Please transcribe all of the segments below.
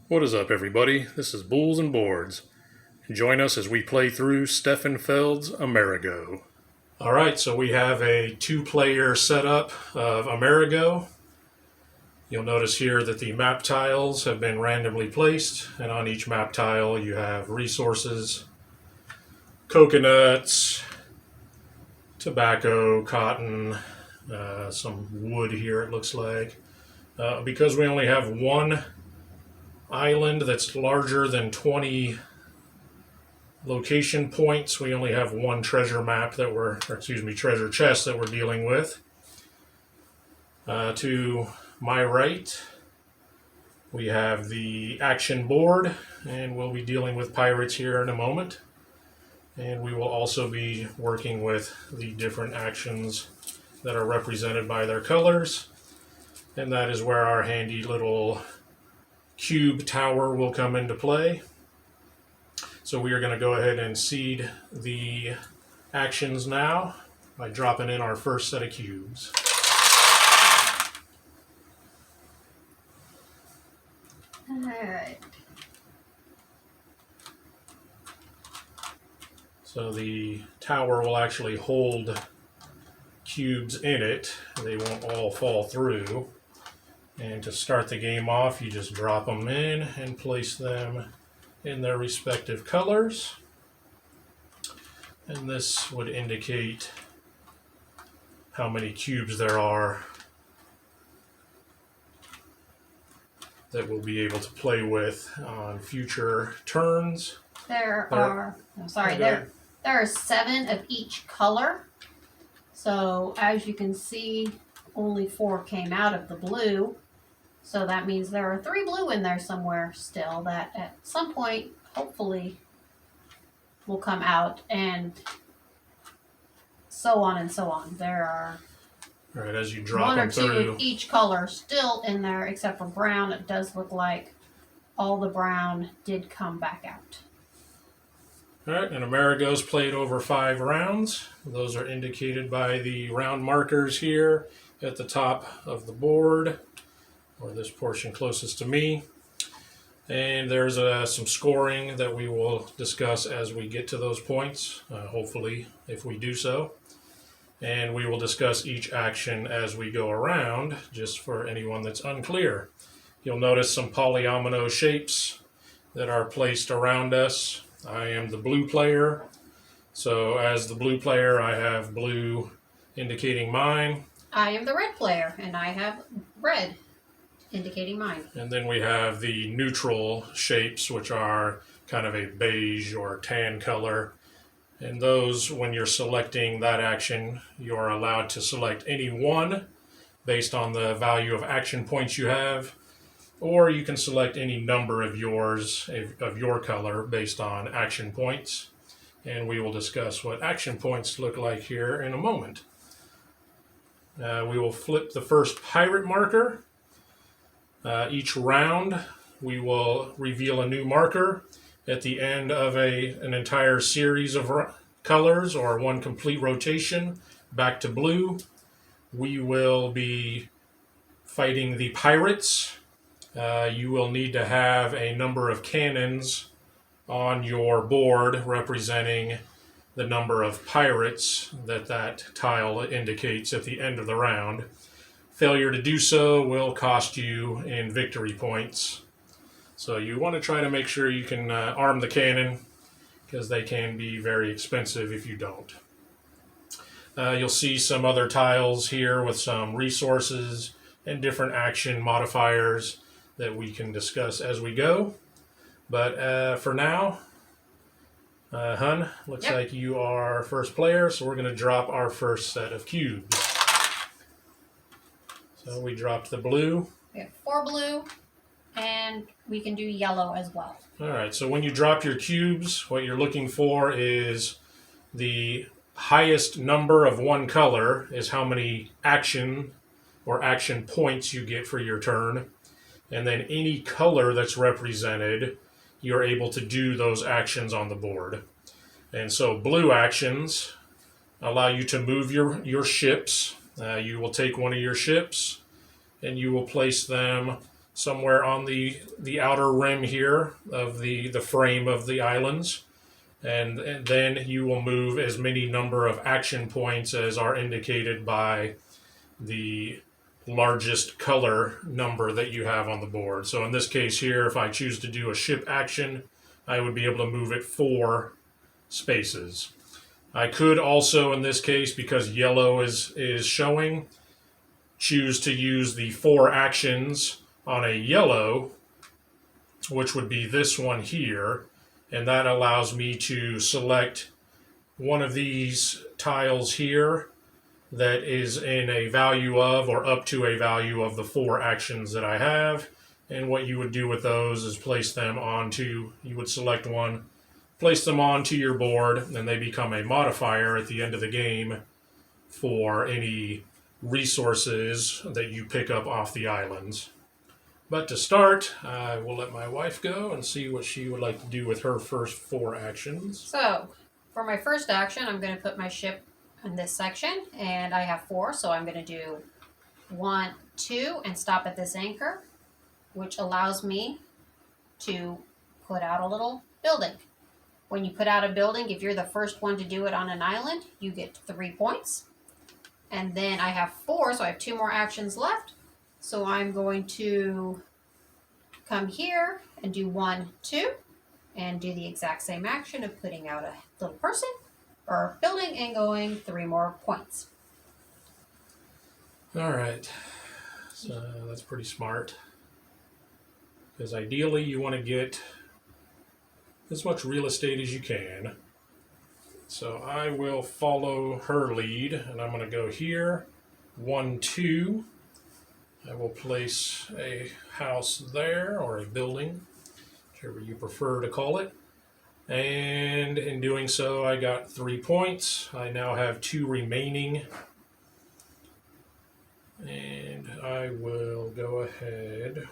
What is up, everybody? This is Bulls and Boards. Join us as we play through Stefan Feld's Amerigo. Alright, so we have a two-player setup of Amerigo. You'll notice here that the map tiles have been randomly placed, and on each map tile you have resources, coconuts, tobacco, cotton, some wood here it looks like. Because we only have one island that's larger than 20 location points, we only have one treasure map that treasure chest that we're dealing with. To my right, we have the action board, and we'll be dealing with pirates here in a moment. And we will also be working with the different actions that are represented by their colors. And that is where our handy little cube tower will come into play. So we are going to go ahead and seed the actions now by dropping in our first set of cubes. Alright. So the tower will actually hold cubes in it. They won't all fall through. And to start the game off, you just drop them in and place them in their respective colors. And this would indicate how many cubes there are that we'll be able to play with on future turns. There are 7 of each color. So as you can see, only 4 came out of the blue. So that means there are 3 blue in there somewhere still that at some point, hopefully, will come out, and so on and so on. There are All right, as you drop 1 or them 2 through, of each color still in there, except for brown. It does look like all the brown did come back out. all right, and Amerigo's played over 5 rounds. Those are indicated by the round markers here at the top of the board, or this portion closest to me. And there's some scoring that we will discuss as we get to those points, hopefully, if we do so. And we will discuss each action as we go around, just for anyone that's unclear. You'll notice some polyomino shapes that are placed around us. I am the blue player, so as the blue player, I have blue indicating mine. I am the red player, and I have red indicating mine. And then we have the neutral shapes, which are kind of a beige or tan color. And those, when you're selecting that action, you're allowed to select any one based on the value of action points you have, or you can select any number of your color based on action points. And we will discuss what action points look like here in a moment. We will flip the first pirate marker. Each round, we will reveal a new marker at the end of an entire series of colors, or one complete rotation back to blue. We will be fighting the pirates. You will need to have a number of cannons on your board representing the number of pirates that tile indicates at the end of the round. Failure to do so will cost you in victory points. So you want to try to make sure you can arm the cannon, because they can be very expensive if you don't. You'll see some other tiles here with some resources and different action modifiers that we can discuss as we go. But for now, Hun, looks like you are first player, so we're going to drop our first set of cubes. So we dropped the blue. We have 4 blue, and we can do yellow as well. All right, so when you drop your cubes, what you're looking for is the highest number of one color is how many action or action points you get for your turn. And then any color that's represented, you're able to do those actions on the board. And so blue actions allow you to move your ships. You will take one of your ships and you will place them somewhere on the outer rim here of the frame of the islands. And then you will move as many number of action points as are indicated by the largest color number that you have on the board. So in this case here, if I choose to do a ship action, I would be able to move it 4 spaces. I could also, in this case, because yellow is showing, choose to use the 4 actions on a yellow, which would be this one here, and that allows me to select one of these tiles here that is in a value of or up to a value of the 4 actions that I have. And what you would do with those is place them onto, you would select one, place them onto your board, and they become a modifier at the end of the game for any resources that you pick up off the islands. But to start, I will let my wife go and see what she would like to do with her first 4 actions. So, for my first action, I'm going to put my ship in this section, and I have 4, so I'm going to do 1, 2, and stop at this anchor, which allows me to put out a little building. When you put out a building, if you're the first one to do it on an island, you get 3 points. And then I have 4, so I have 2 more actions left. So I'm going to come here and do 1, 2, and do the exact same action of putting out a little person or building and going 3 more points. All right, so that's pretty smart. Because ideally you want to get as much real estate as you can. So I will follow her lead, and I'm going to go here, 1, 2. I will place a house there, or a building, whichever you prefer to call it. And in doing so, I got 3 points. I now have 2 remaining. And I will go ahead.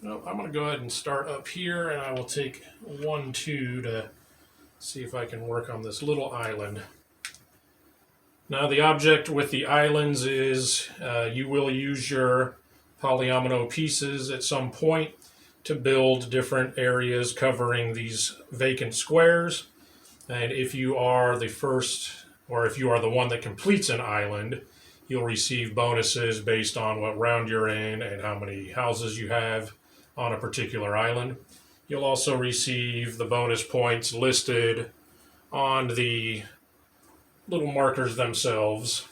Nope, I'm going to go ahead and start up here, and I will take 1, 2 to see if I can work on this little island. Now the object with the islands is you will use your polyomino pieces at some point to build different areas covering these vacant squares. And if you are the first, or if you are the one that completes an island, you'll receive bonuses based on what round you're in and how many houses you have on a particular island. You'll also receive the bonus points listed on the little markers themselves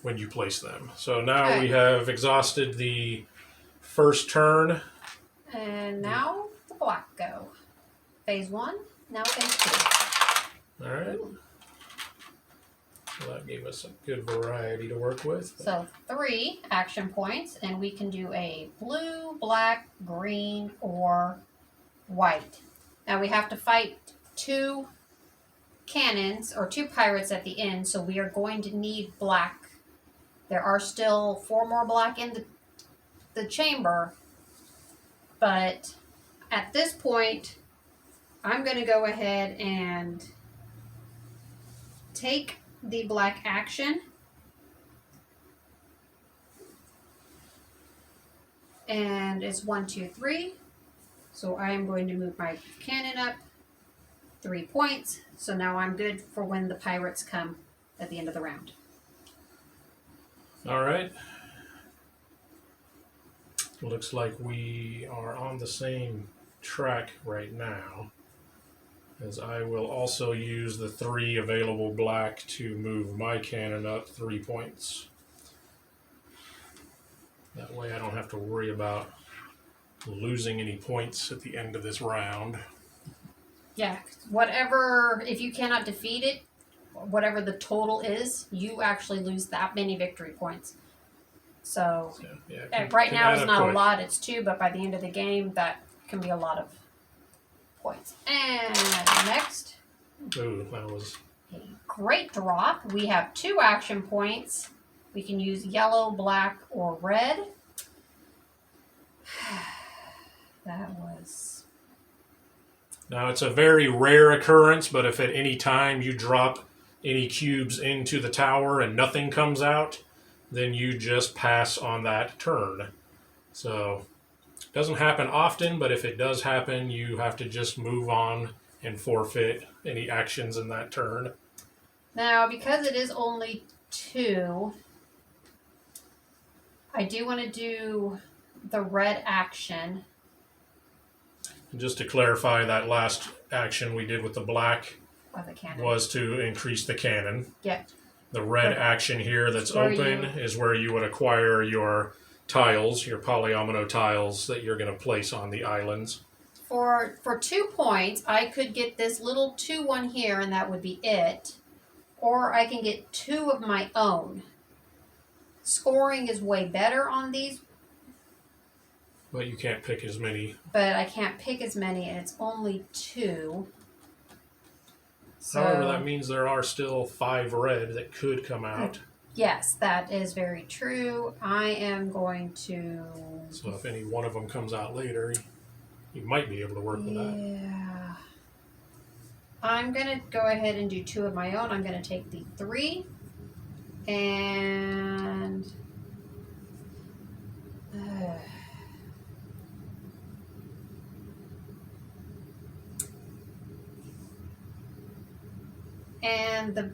when you place them. So now we have exhausted the first turn. And now the black go. Phase 1, now phase 2. All right. Well, that gave us a good variety to work with. So 3 action points, and we can do a blue, black, green, or white. Now we have to fight 2 cannons, or 2 pirates at the end, so we are going to need black. There are still 4 more black in the chamber, but at this point, I'm going to go ahead and take the black action and it's 1, 2, 3. So I am going to move my cannon up 3 points. So now I'm good for when the pirates come at the end of the round. All right. Looks like we are on the same track right now, as I will also use the 3 available black to move my cannon up 3 points. That way I don't have to worry about losing any points at the end of this round. Yeah, whatever, if you cannot defeat it, whatever the total is, you actually lose that many victory points. So, right now it's not a lot, it's 2, but by the end of the game, that can be a lot of points. And next, ooh, that was a great drop. We have 2 action points. We can use yellow, black, or red. That was... Now it's a very rare occurrence, but if at any time you drop any cubes into the tower and nothing comes out, then you just pass on that turn. So it doesn't happen often, but if it does happen, you have to just move on and forfeit any actions in that turn. Now, because it is only 2, I do want to do the red action. And just to clarify, that last action we did with the black Of the cannon. was to increase the cannon. Yeah. The red action here that's Where open is where you would acquire your tiles, your polyomino tiles that you're going to place on the islands. For 2 points, I could get this little 2-1 here, and that would be it. Or I can get 2 of my own. Scoring is way better on these, But you can't pick as many. but I can't pick as many, and it's only 2. So, However, that means there are still 5 red that could come out. yes, that is very true. I am going to... So if any one of them comes out later, you might be able to work with that. Yeah. I'm going to go ahead and do 2 of my own. I'm going to take the 3 and... and the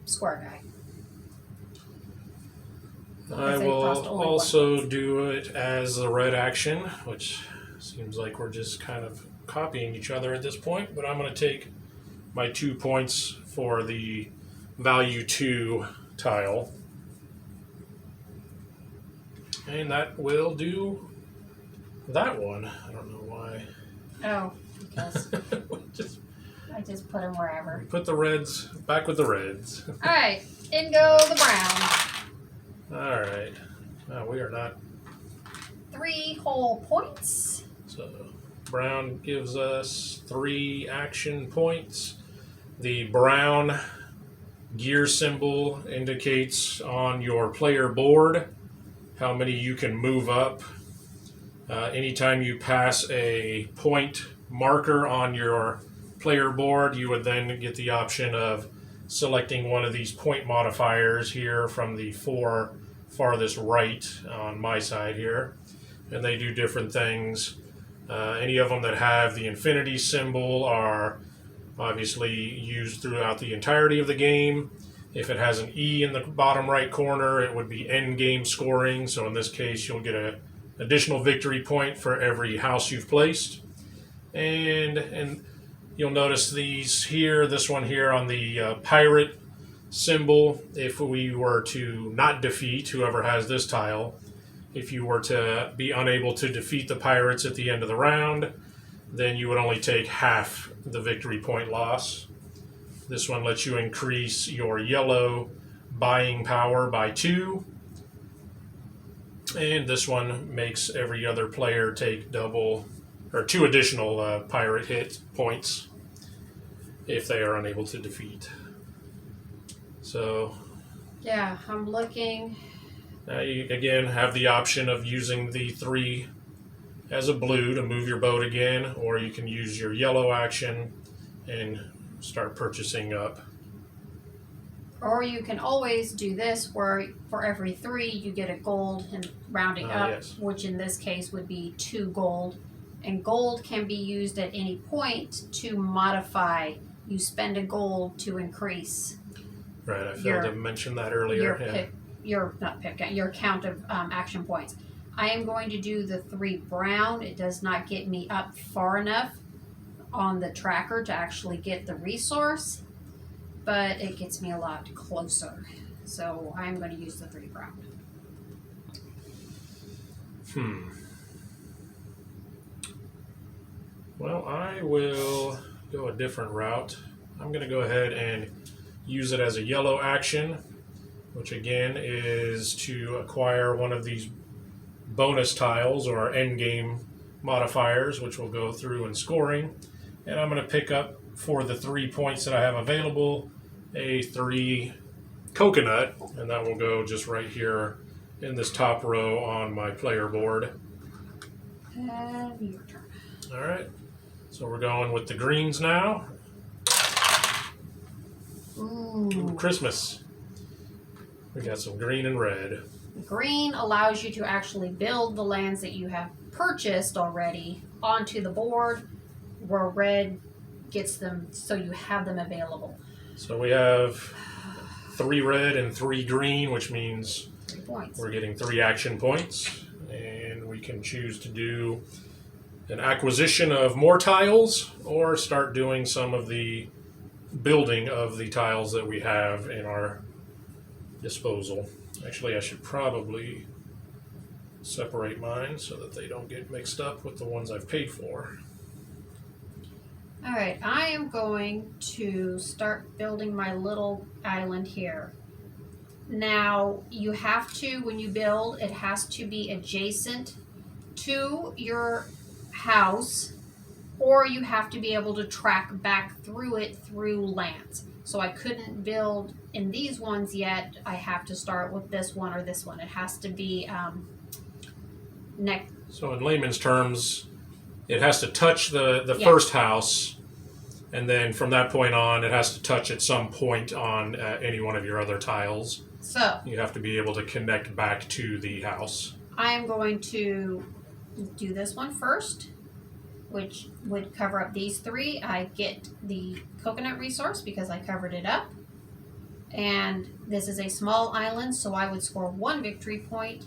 square guy. I will also do it as the red action, which seems like we're just kind of copying each other at this point, but I'm going to take my 2 points for the value 2 tile. And that will do that one. I don't know why. Oh, because Just I just put them wherever. put the reds back with the reds. All right, in go the brown. All right. We are not. 3 whole points. So brown gives us 3 action points. The brown gear symbol indicates on your player board how many you can move up. Anytime you pass a point marker on your player board, you would then get the option of selecting one of these point modifiers here from the 4 farthest right on my side here. And they do different things. Any of them that have the infinity symbol are obviously used throughout the entirety of the game. If it has an E in the bottom right corner, it would be end game scoring. So in this case, you'll get an additional victory point for every house you've placed. And you'll notice these here, this one here on the pirate symbol. If we were to not defeat whoever has this tile, if you were to be unable to defeat the pirates at the end of the round, then you would only take half the victory point loss. This one lets you increase your yellow buying power by 2. And this one makes every other player take double or 2 additional pirate hit points if they are unable to defeat. So Yeah, I'm looking. now you again have the option of using the 3 as a blue to move your boat again, or you can use your yellow action and start purchasing up. Or you can always do this where for every 3 you get a gold and rounding up, yes. which in this case would be 2 gold. And gold can be used at any point to modify. You spend a gold to increase Right, I failed to mention that earlier. your count of action points. I am going to do the 3 brown. It does not get me up far enough on the tracker to actually get the resource, but it gets me a lot closer. So I'm going to use the 3 brown. Well, I will go a different route. I'm going to go ahead and use it as a yellow action, which again is to acquire one of these bonus tiles or end game modifiers, which will go through in scoring. And I'm going to pick up, for the 3 points that I have available, a 3 coconut, and that will go just right here in this top row on my player board. And your turn. All right, so we're going with the greens now. Ooh. Christmas. We got some green and red. Green allows you to actually build the lands that you have purchased already onto the board, where red gets them so you have them available. So we have 3 red and 3 green, which means 3 points. we're getting 3 action points. And we can choose to do an acquisition of more tiles or start doing some of the building of the tiles that we have in our disposal. Actually, I should probably separate mine so that they don't get mixed up with the ones I've paid for. Alright, I am going to start building my little island here. Now, you have to, when you build, it has to be adjacent to your house, or you have to be able to track back through it through lands. So I couldn't build in these ones yet. I have to start with this one or this one. It has to be next. So in layman's terms, it has to touch the Yeah. first house, and then from that point on, it has to touch at some point on any one of your other tiles. So You have to be able to connect back to the house. I am going to do this one first, which would cover up these 3. I get the coconut resource because I covered it up. And this is a small island, so I would score 1 victory point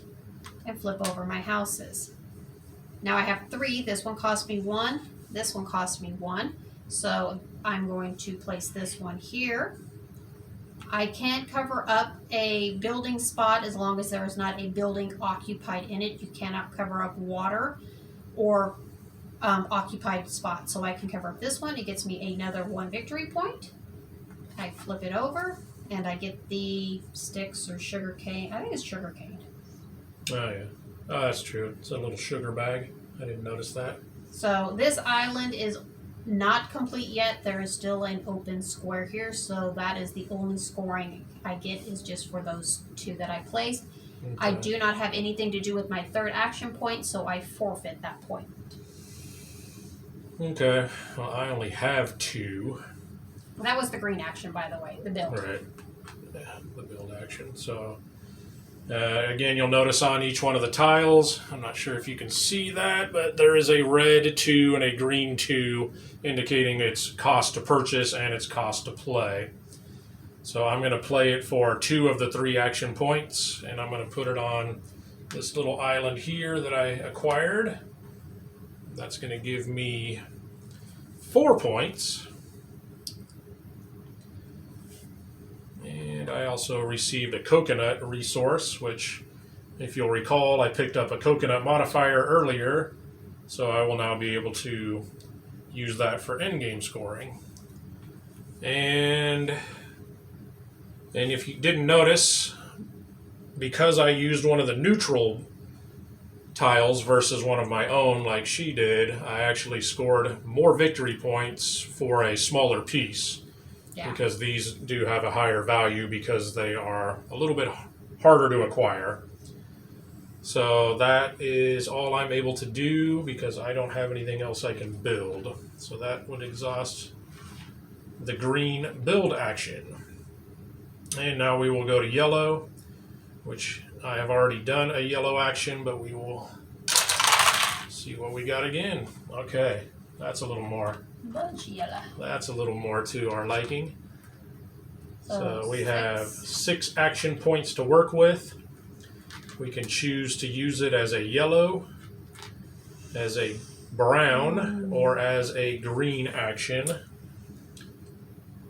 and flip over my houses. Now I have 3. This one cost me 1. This one cost me 1. So I'm going to place this one here. I can't cover up a building spot as long as there is not a building occupied in it. You cannot cover up water or occupied spot. So I can cover up this one. It gets me another 1 victory point. I flip it over and I get the sticks or sugar cane. I think it's sugar cane. Oh, yeah. Oh, that's true. It's a little sugar bag. I didn't notice that. So this island is not complete yet. There is still an open square here. So that is the only scoring I get is just for those 2 that I placed. Okay. I do not have anything to do with my 3rd action point, so I forfeit that point. Okay. Well, I only have 2. That was the green action, by the way, the build. Right. Yeah, the build action. So, again, you'll notice on each one of the tiles, I'm not sure if you can see that, but there is a red 2 and a green 2 indicating its cost to purchase and its cost to play. So I'm going to play it for 2 of the 3 action points, and I'm going to put it on this little island here that I acquired. That's going to give me 4 points. And I also received a coconut resource, which, if you'll recall, I picked up a coconut modifier earlier, so I will now be able to use that for endgame scoring. And if you didn't notice, because I used one of the neutral tiles versus one of my own like she did, I actually scored more victory points for a smaller piece. Yeah. Because these do have a higher value because they are a little bit harder to acquire. So that is all I'm able to do because I don't have anything else I can build. So that would exhaust the green build action. And now we will go to yellow, which I have already done a yellow action, but we will see what we got again. Okay, that's a little more. Bunch yellow. That's a little more to our liking. So we 6. have 6 action points to work with. We can choose to use it as a yellow, as a brown, or as a green action.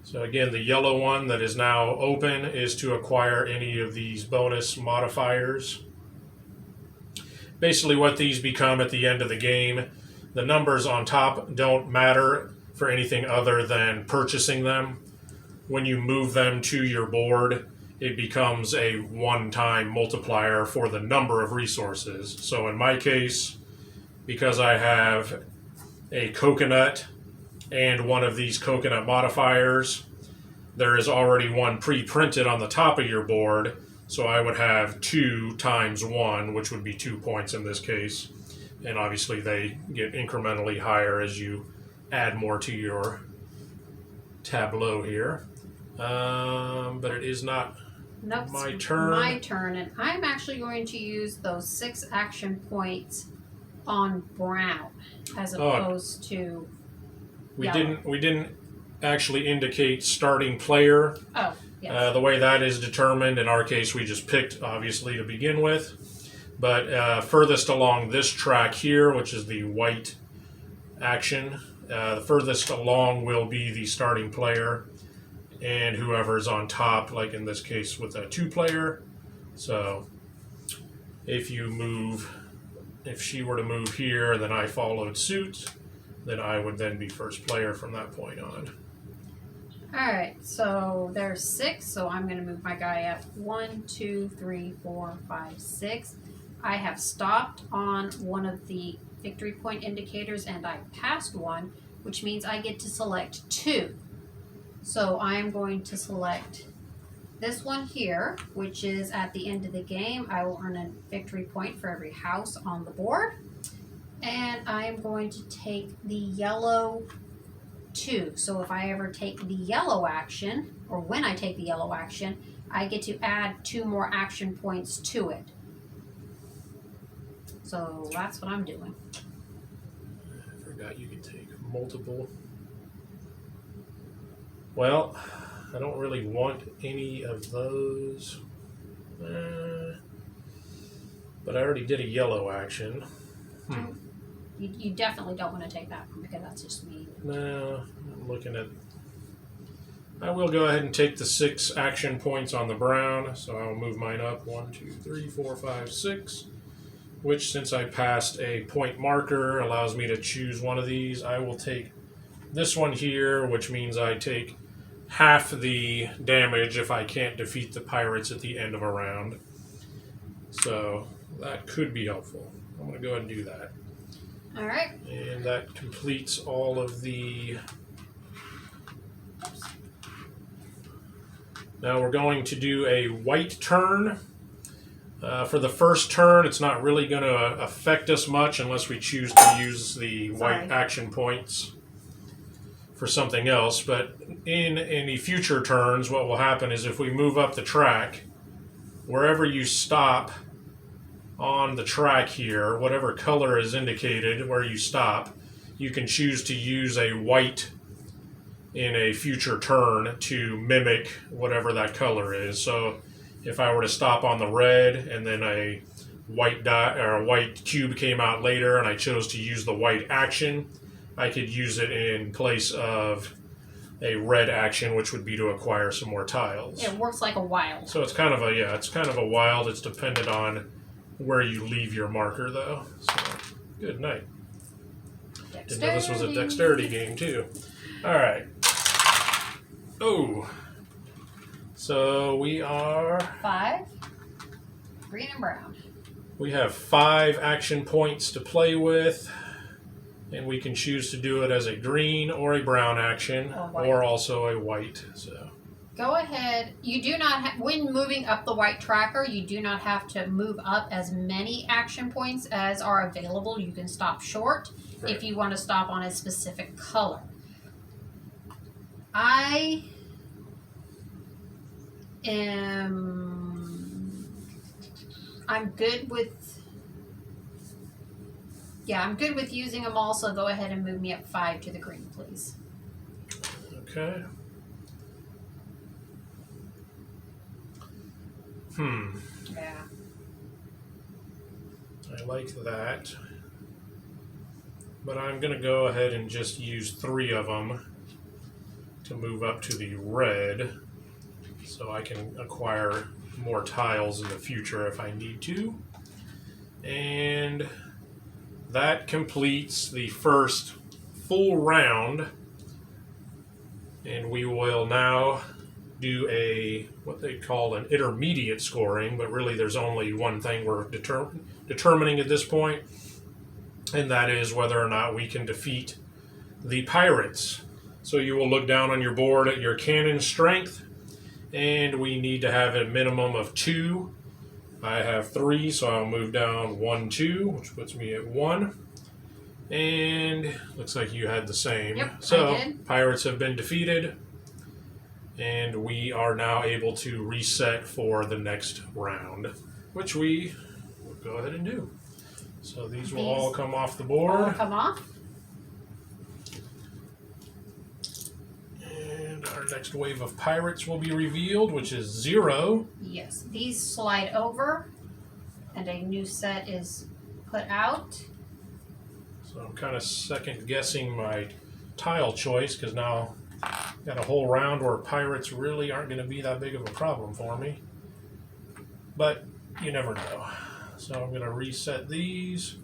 So again, the yellow one that is now open is to acquire any of these bonus modifiers. Basically what these become at the end of the game, the numbers on top don't matter for anything other than purchasing them. When you move them to your board, it becomes a one-time multiplier for the number of resources. So in my case, because I have a coconut and one of these coconut modifiers, there is already one pre-printed on the top of your board, so I would have 2 times 1, which would be 2 points in this case. And obviously they get incrementally higher as you add more to your tableau here. But it is not Nope, my it's turn. my turn, and I'm actually going to use those 6 action points on brown as opposed to yellow. We didn't actually indicate starting player. Oh, yes. The way that is determined, in our case, we just picked, obviously, to begin with. But furthest along this track here, which is the white action, the furthest along will be the starting player, and whoever's on top, like in this case with a 2-player. So if she were to move here, then I followed suit, then I would then be first player from that point on. Alright, so there's 6, so I'm going to move my guy up 1, 2, 3, 4, 5, 6. I have stopped on one of the victory point indicators and I passed one, which means I get to select 2. So I'm going to select this one here, which is at the end of the game. I will earn a victory point for every house on the board. And I am going to take the yellow 2. So if I ever take the yellow action, or when I take the yellow action, I get to add 2 more action points to it. So that's what I'm doing. I forgot you could take multiple. Well, I don't really want any of those. But I already did a yellow action. You definitely don't want to take that one because that's just me. No, I'm looking at... I will go ahead and take the 6 action points on the brown, so I'll move mine up 1, 2, 3, 4, 5, 6. Which, since I passed a point marker, allows me to choose one of these. I will take this one here, which means I take half the damage if I can't defeat the pirates at the end of a round. So that could be helpful. I'm going to go ahead and do that. Alright. And that completes all of the... Now we're going to do a white turn. For the first turn, it's not really going to affect us much unless we choose to use the white action points for something else. But in any future turns, what will happen is if we move up the track, wherever you stop on the track here, whatever color is indicated where you stop, you can choose to use a white in a future turn to mimic whatever that color is. So if I were to stop on the red and then a white dot or a white cube came out later and I chose to use the white action, I could use it in place of a red action, which would be to acquire some more tiles. It works like a wild. So it's kind of a wild. It's dependent on where you leave your marker, though. So good night. Didn't know this was a dexterity game too. All right. Oh. So we are 5, green and brown. We have 5 action points to play with, and we can choose to do it as a green or a brown action, or also a white. So go ahead. You do not when moving up the white tracker, you do not have to move up as many action points as are available. You can stop short if you want to stop on a specific color. I'm good with using them all, so go ahead and move me up 5 to the green, please. Okay. Yeah. I like that. But I'm going to go ahead and just use 3 of them to move up to the red, so I can acquire more tiles in the future if I need to. And that completes the first full round. And we will now do what they call an intermediate scoring, but really there's only one thing we're determining at this point, and that is whether or not we can defeat the pirates. So you will look down on your board at your cannon strength, and we need to have a minimum of 2. I have 3, so I'll move down 1, 2, which puts me at 1. And looks like you had the same. Yep, so I did. pirates have been defeated. And we are now able to reset for the next round, which we will go ahead and do. So these will all come off the board. All come off. And our next wave of pirates will be revealed, which is 0. Yes, these slide over, and a new set is put out. So I'm kind of second guessing my tile choice, because now got a whole round where pirates really aren't going to be that big of a problem for me. But you never know. So I'm going to reset these.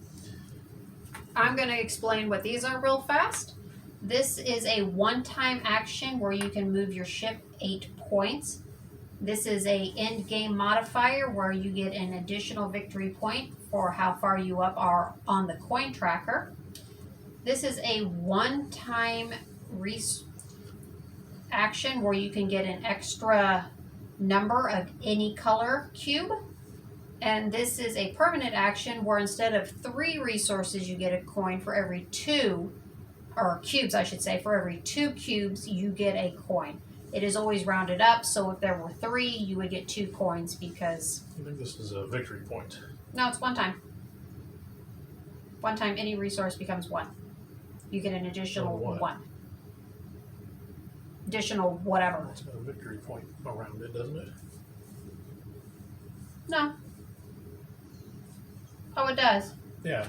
I'm going to explain what these are real fast. This is a one-time action where you can move your ship 8 points. This is a end game modifier where you get an additional victory point for how far you up are on the coin tracker. This is a one-time action where you can get an extra number of any color cube. And this is a permanent action where instead of 3 resources, you get a coin for every 2, or cubes, I should say. For every 2 cubes, you get a coin. It is always rounded up, so if there were 3, you would get 2 coins because... I think this is a victory point. No, it's one time. One time any resource becomes 1. You get an additional 1. Additional whatever. It's a victory point around it, doesn't it? No. Oh, it does. Yeah.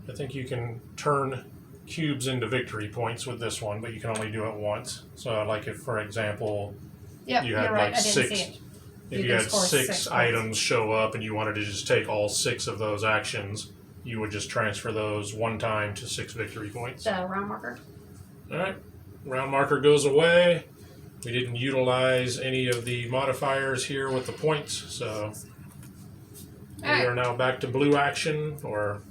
I think you can turn cubes into victory points with this one, but you can only do it once. So, like if, for example, Yep, you had you're right. like I didn't 6, see it. if you can had score 6 6 items show up and you wanted to just take all 6 of those actions, you would just transfer those one time to 6 victory points. The round marker. All right, round marker goes away. We didn't utilize any of the modifiers here with the points, so we are now back to blue action, or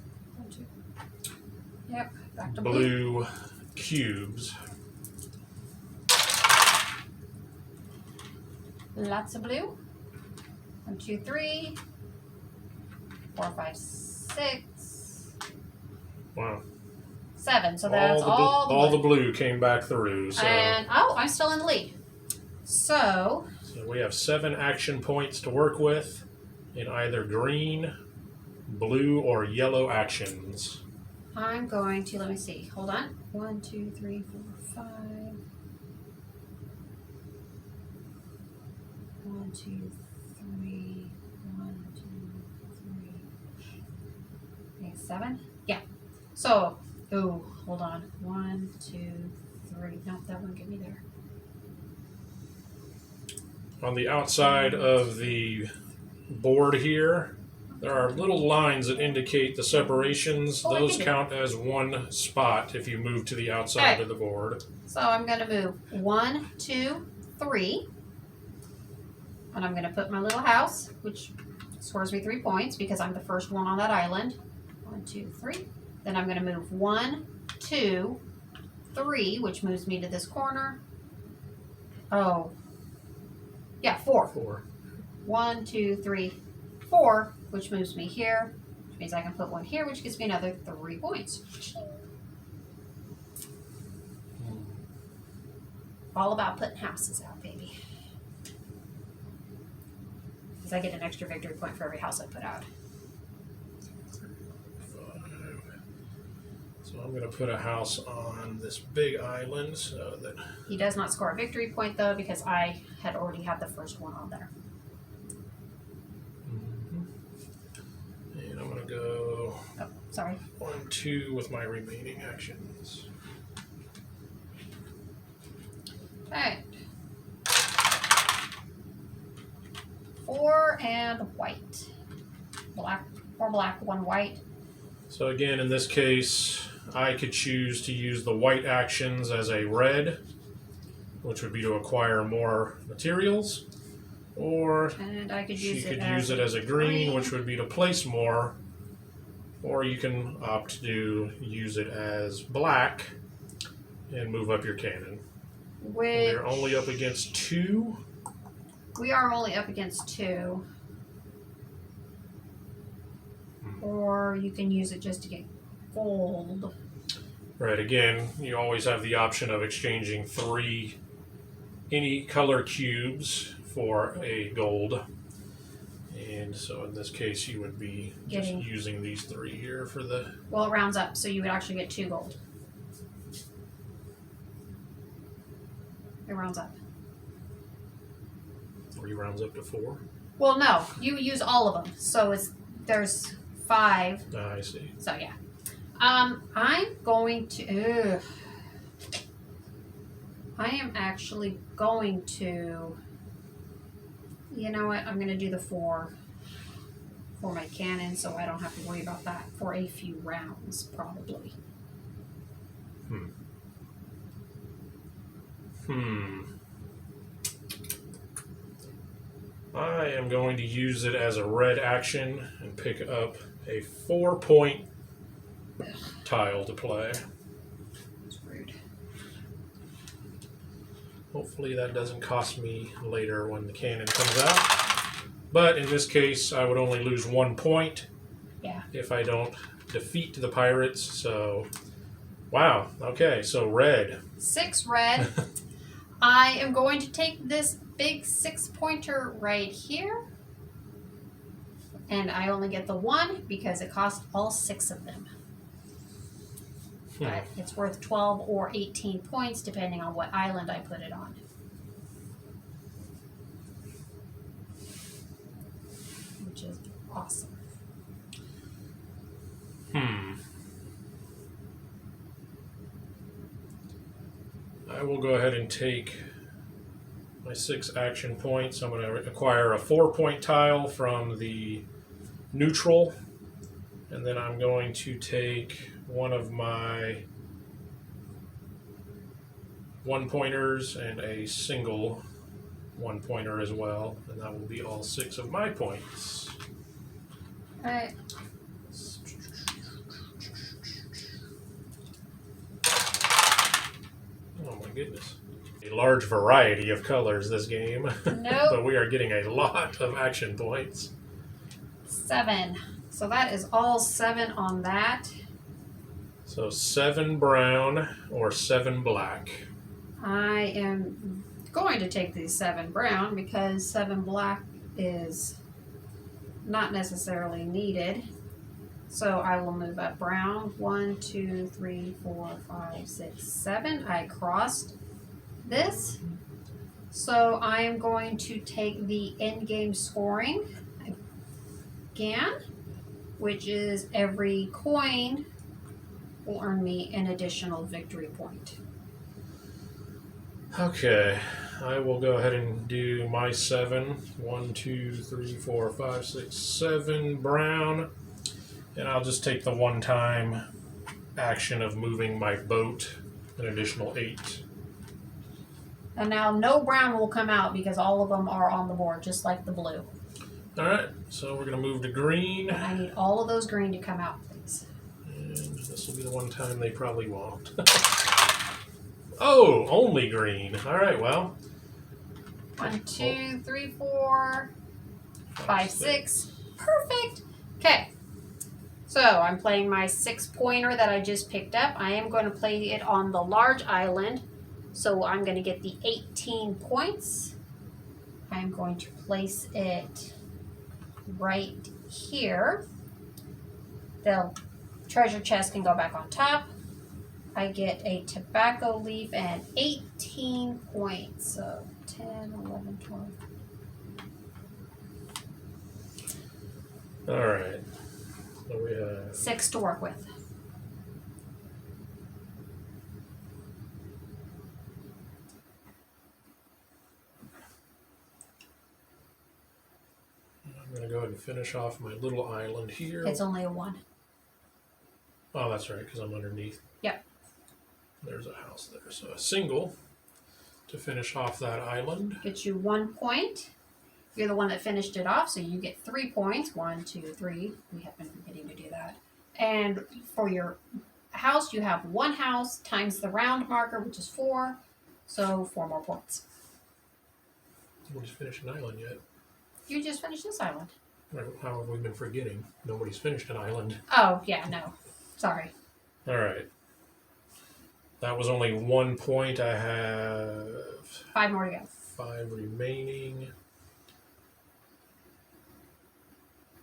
Yep, back to blue cubes. Lots of blue. 1, 2, 3, 4, 5, 6. Wow. 7. So that's all the blue came back through. So, and I'm still in the lead. So we have 7 action points to work with in either green, blue, or yellow actions. I'm going to, let me see. Hold on. 1, 2, 3, 4, 5. 1, 2, 3. 1, 2, 3. Okay, 7. Yeah. So, oh, hold on. 1, 2, 3. No, that won't get me there. On the outside of the board here, there are little lines that indicate the separations. Oh, Those count as one spot if you move to the outside of the board. So I'm going to move 1, 2, 3. And I'm going to put my little house, which scores me 3 points because I'm the first one on that island. 1, 2, 3. Then I'm going to move 1, 2, 3, which moves me to this corner. Oh. Yeah, 4. 4. 1, 2, 3, 4, which moves me here, which means I can put 1 here, which gives me another 3 points. All about putting houses out, baby. Because I get an extra victory point for every house I put out. 5. So I'm going to put a house on this big island so that... He does not score a victory point, though, because I had already had the first one on there. And I'm going to go... Oh, sorry. 1, 2 with my remaining actions. Alright. 4 and white. Black, 4 black, 1 white. So again, in this case, I could choose to use the white actions as a red, which would be to acquire more materials, or And I could she use could it use it as a green, which would be to place more, or you can opt to use it as black and move up your cannon. We're only up against 2. We are only up against 2. Or you can use it just to get gold. Right, again, you always have the option of exchanging 3 any color cubes for a gold. And so in this case, you would be just using these 3 here for the... Well, it rounds up, so you would actually get 2 gold. It rounds up. Or he rounds up to 4? Well, no. You use all of them. So there's 5. Ah, I see. So, yeah. I'm going to... I am actually going to... You know what? I'm going to do the 4 for my cannon, so I don't have to worry about that for a few rounds, probably. I am going to use it as a red action and pick up a 4-point tile to play. That's rude. Hopefully that doesn't cost me later when the cannon comes out. But in this case, I would only lose 1 point if I don't defeat the pirates. So, wow. Okay, so red. 6 red. I am going to take this big 6-pointer right here. And I only get the 1 because it costs all 6 of them. But it's worth 12 or 18 points depending on what island I put it on. Which is awesome. I will go ahead and take my 6 action points. I'm going to acquire a 4-point tile from the neutral. And then I'm going to take one of my 1-pointers and a single 1-pointer as well. And that will be all 6 of my points. Alright. Oh my goodness. A large variety of colors this game. Nope. But we are getting a lot of action points. 7. So that is all 7 on that. So 7 brown or 7 black. I am going to take these 7 brown because 7 black is not necessarily needed. So I will move up brown. 1, 2, 3, 4, 5, 6, 7. I crossed this. So I am going to take the end game scoring again, which is every coin will earn me an additional victory point. Okay, I will go ahead and do my 7. 1, 2, 3, 4, 5, 6, 7 brown. And I'll just take the one-time action of moving my boat an additional 8. And now no brown will come out because all of them are on the board, just like the blue. Alright, so we're going to move to green. And I need all of those green to come out, please. And this will be the one time they probably won't. Oh, only green. Alright, well. 1, 2, 3, 4, 5, 6. Perfect. Okay. So I'm playing my 6-pointer that I just picked up. I am going to play it on the large island. So I'm going to get the 18 points. I'm going to place it right here. The treasure chest can go back on top. I get a tobacco leaf and 18 points. So 10, 11, 12. All right. So we have 6 to work with. I'm going to go ahead and finish off my little island here. It's only a 1. Oh, that's right, because I'm underneath. Yep. There's a house there. So a single to finish off that island. Gets you 1 point. You're the one that finished it off, so you get 3 points. 1, 2, 3. We have been forgetting to do that. And for your house, you have 1 house times the round marker, which is 4. So 4 more points. Nobody's finished an island yet. You just finished this island. How have we been forgetting? Nobody's finished an island. Oh, yeah, no. Sorry. All right. That was only 1 point. I have 5 more to go. 5 remaining.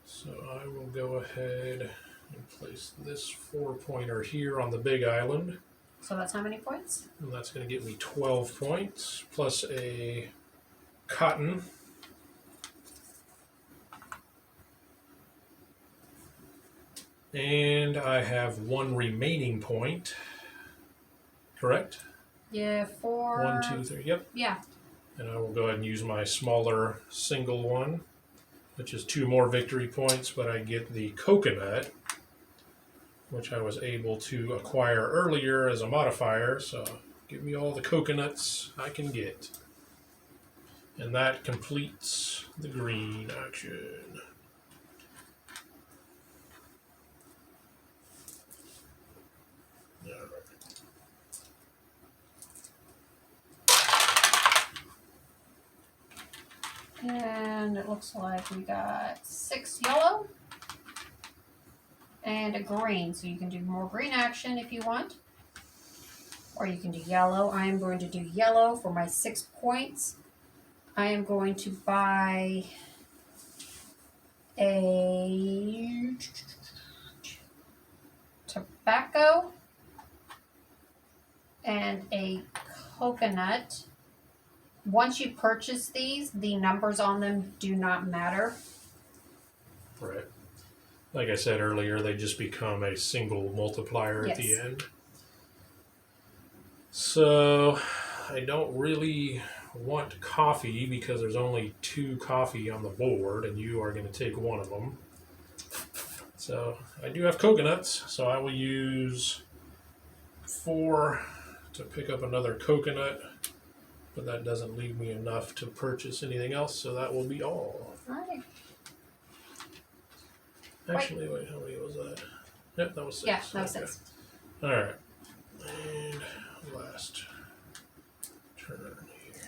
So I will go ahead and place this 4-pointer here on the big island. So that's how many points? And that's going to get me 12 points plus a cotton. And I have 1 remaining point. Correct? Yeah, 4. 1, 2, 3. Yep. Yeah. And I will go ahead and use my smaller single one, which is 2 more victory points, but I get the coconut, which I was able to acquire earlier as a modifier. So give me all the coconuts I can get. And that completes the green action. And it looks like we got 6 yellow and a green. So you can do more green action if you want. Or you can do yellow. I am going to do yellow for my 6 points. I am going to buy a tobacco and a coconut. Once you purchase these, the numbers on them do not matter. Right. Like I said earlier, they just become a single multiplier at the end. So I don't really want coffee because there's only 2 coffee on the board and you are going to take one of them. So I do have coconuts, so I will use 4 to pick up another coconut, but that doesn't leave me enough to purchase anything else, so that will be all. Alright. Actually, wait, how many was that? Yep, that was 6. Yeah, that was 6. Alright. And last turn here.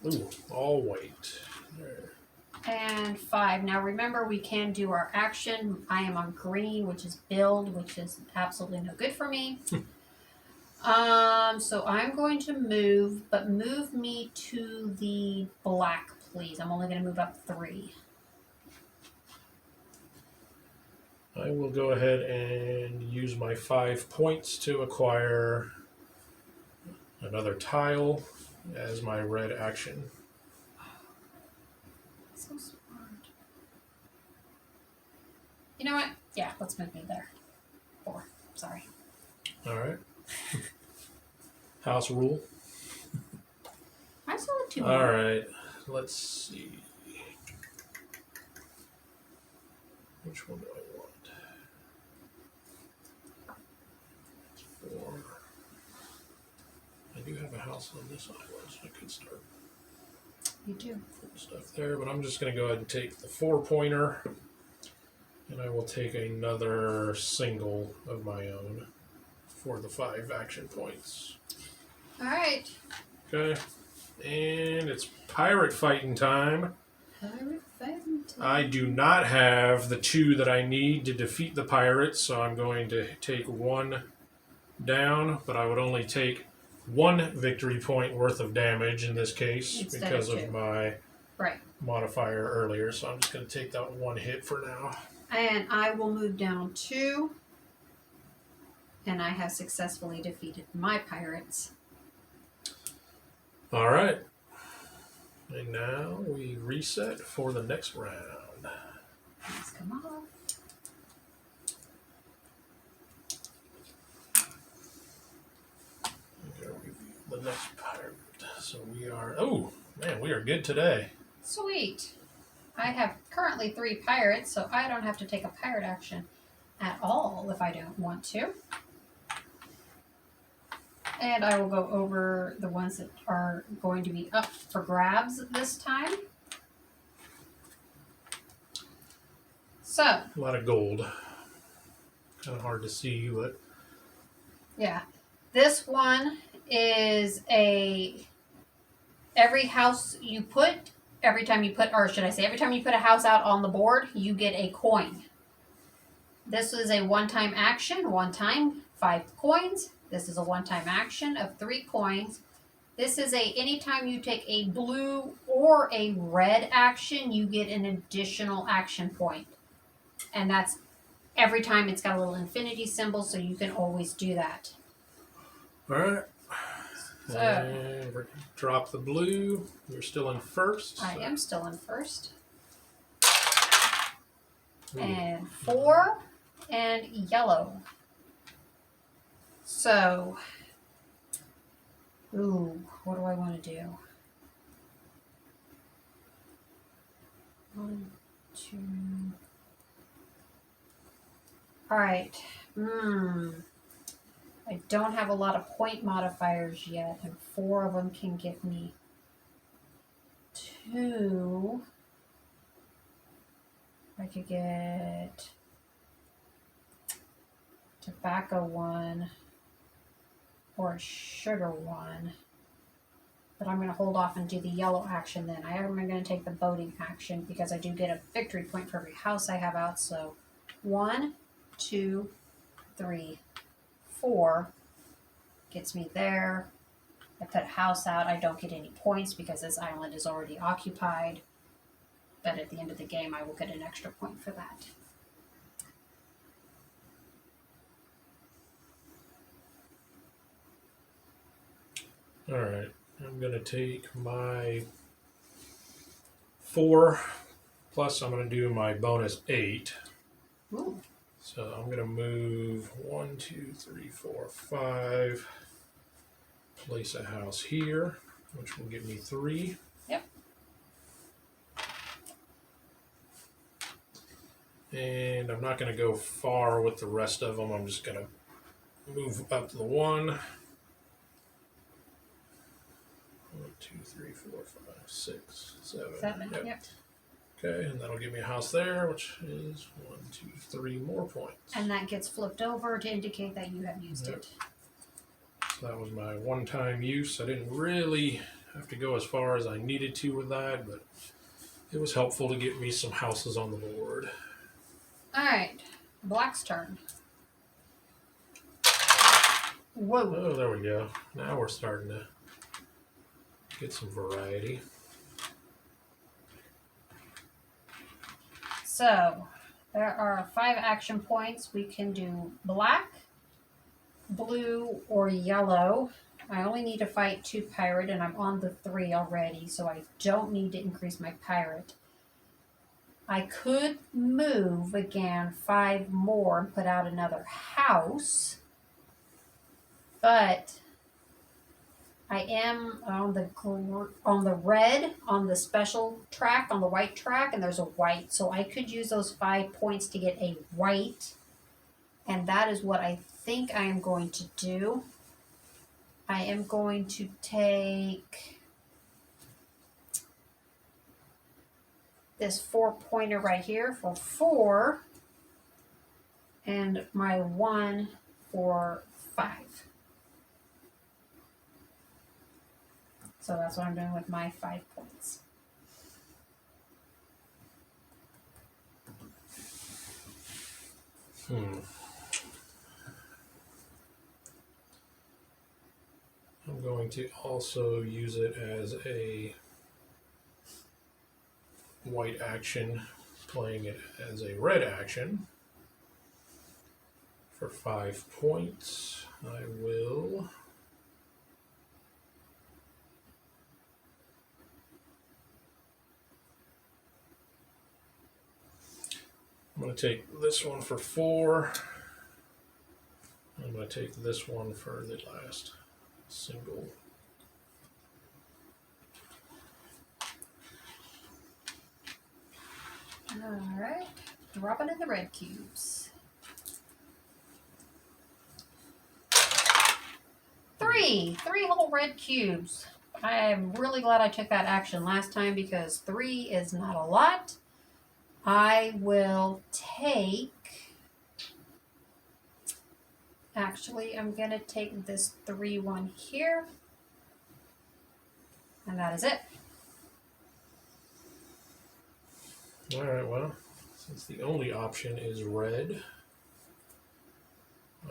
Ooh, all white. There. And 5. Now remember, we can do our action. I am on green, which is build, which is absolutely no good for me. So I'm going to move, but move me to the black, please. I'm only going to move up 3. I will go ahead and use my 5 points to acquire another tile as my red action. So smart. You know what? Yeah, let's move me there. 4. Sorry. All right. House rule. I still have 2 more. All right. Let's see. Which one do I want? 4. I do have a house on this island, so I could start You do. putting stuff there, but I'm just going to go ahead and take the 4-pointer, and I will take another single of my own for the 5 action points. All right. Okay. And it's pirate fighting time. Pirate fighting time. I do not have the 2 that I need to defeat the pirates, so I'm going to take 1 down, but I would only take 1 victory point worth of damage in this case because of my modifier earlier. So I'm just going to take that 1 hit for now. And I will move down 2. And I have successfully defeated my pirates. All right. And now we reset for the next round. Let's come off. The next pirate. So we are, oh man, we are good today. Sweet. I have currently 3 pirates, so I don't have to take a pirate action at all if I don't want to. And I will go over the ones that are going to be up for grabs this time. So. A lot of gold. Kind of hard to see, but. Yeah. This one is every house you put, every time you put a house out on the board, you get a coin. This is a one-time action, one time, 5 coins. This is a one-time action of 3 coins. This is anytime you take a blue or a red action, you get an additional action point. And that's every time. It's got a little infinity symbol, so you can always do that. All right. So, and we're gonna drop the blue. You're still in first. I am still in first. Ooh. And 4 and yellow. So, what do I want to do? 1, 2. All right. I don't have a lot of point modifiers yet, and 4 of them can give me 2. I could get tobacco 1 or sugar 1. But I'm going to hold off and do the yellow action then. I am going to take the boating action because I do get a victory point for every house I have out. So 1, 2, 3, 4 gets me there. I put a house out. I don't get any points because this island is already occupied. But at the end of the game, I will get an extra point for that. All right. I'm going to take my 4 plus I'm going to do my bonus 8. Ooh. So I'm going to move 1, 2, 3, 4, 5. Place a house here, which will give me 3. Yep. And I'm not going to go far with the rest of them. I'm just going to move up to the 1. 1, 2, 3, 4, 5, 6, 7. 7. Yep. Okay, and that'll give me a house there, which is 1, 2, 3 more points. And that gets flipped over to indicate that you have used it. So that was my one-time use. I didn't really have to go as far as I needed to with that, but it was helpful to get me some houses on the board. All right, Black's turn. Whoa. Oh, there we go. Now we're starting to get some variety. So, there are 5 action points. We can do black, blue, or yellow. I only need to fight 2 pirate, and I'm on the 3 already, so I don't need to increase my pirate. I could move again 5 more and put out another house, but I am on the red, on the special track, on the white track, and there's a white. So I could use those 5 points to get a white, and that is what I think I am going to do. I am going to take this 4-pointer right here for 4, and my 1 for 5. So that's what I'm doing with my 5 points. I'm going to also use it as a white action, playing it as a red action. For 5 points, I will I'm going to take this one for 4. I'm going to take this one for the last single. Alright, dropping in the red cubes. 3 whole red cubes. I am really glad I took that action last time because 3 is not a lot. I will take, actually I'm going to take this 3-1 here, and that is it. Alright, well, since the only option is red,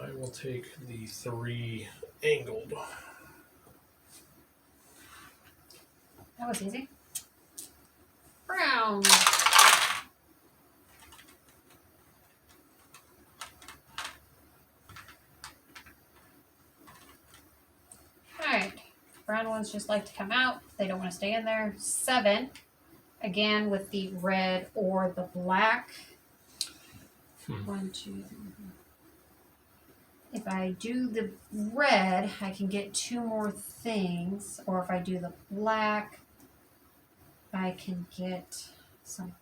I will take the 3 angled. That was easy. Brown. Alright. Brown ones just like to come out. They don't want to stay in there. 7. Again with the red or the black. 1, 2, 3. If I do the red, I can get 2 more things. Or if I do the black, I can get some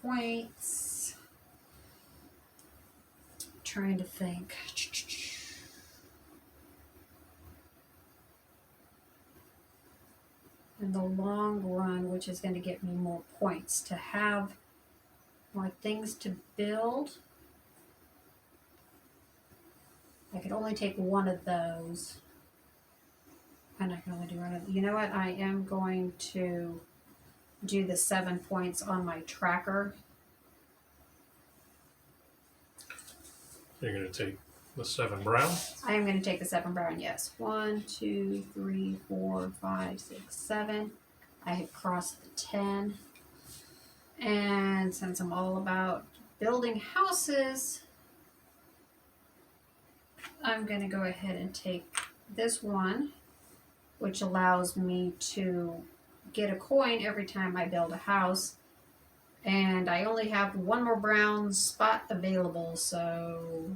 points. Trying to think. In the long run, which is going to get me more points to have more things to build. I could only take one of those. And I can only do one of them. You know what? I am going to do the 7 points on my tracker. You're going to take the 7 brown? I am going to take the 7 brown, yes. 1, 2, 3, 4, 5, 6, 7. I have crossed the 10. And since I'm all about building houses, I'm going to go ahead and take this one, which allows me to get a coin every time I build a house. And I only have 1 more brown spot available, so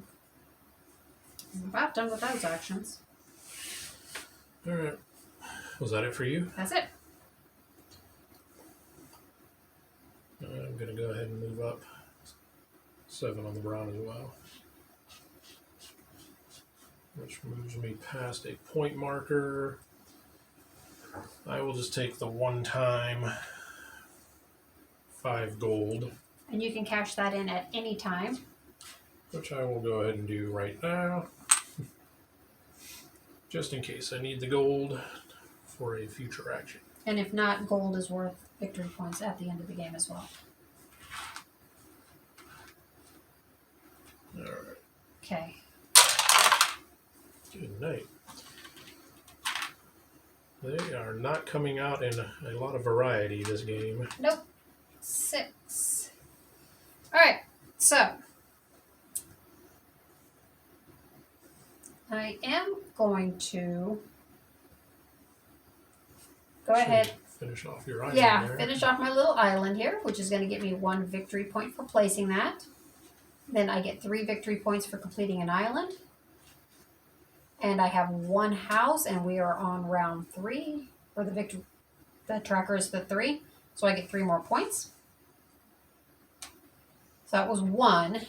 I'm about done with those actions. Alright. Was that it for you? That's it. I'm going to go ahead and move up 7 on the brown as well. Which moves me past a point marker. I will just take the 1-time 5 gold. And you can cash that in at any time. Which I will go ahead and do right now. Just in case I need the gold for a future action. And if not, gold is worth victory points at the end of the game as well. Alright. Okay. Good night. They are not coming out in a lot of variety this game. Nope. 6. Alright, so I am going to go ahead. Finish off your island. Yeah, there. finish off my little island here, which is going to get me 1 victory point for placing that. Then I get 3 victory points for completing an island. And I have 1 house, and we are on round 3 for the victory. The tracker is the 3, so I get 3 more points. So that was 1.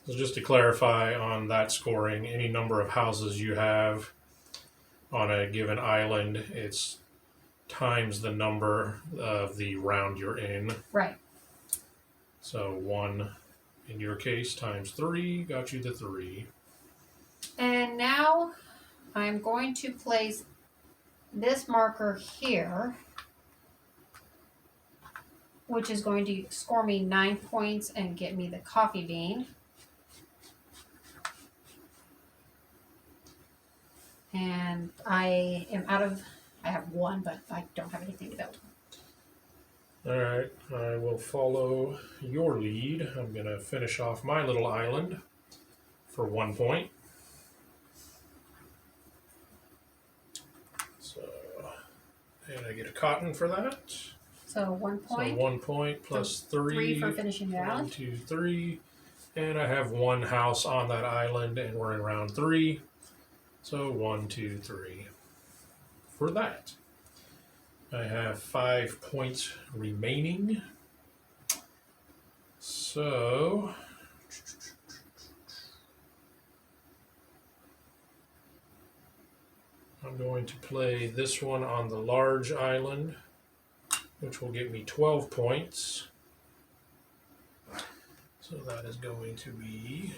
So just to clarify on that scoring, any number of houses you have on a given island, it's times the number of the round you're in. Right. So 1, in your case, times 3 got you the 3. And now I'm going to place this marker here, which is going to score me 9 points and get me the coffee bean. And I am out of, I have 1, but I don't have anything to build. Alright, I will follow your lead. I'm going to finish off my little island for 1 point. So, and I get a cotton for that. So 1 point. So 1 point plus 3. 3 for finishing the island. 1, 2, 3. And I have 1 house on that island, and we're in round 3. So 1, 2, 3 for that. I have 5 points remaining. So I'm going to play this one on the large island, which will get me 12 points. So that is going to be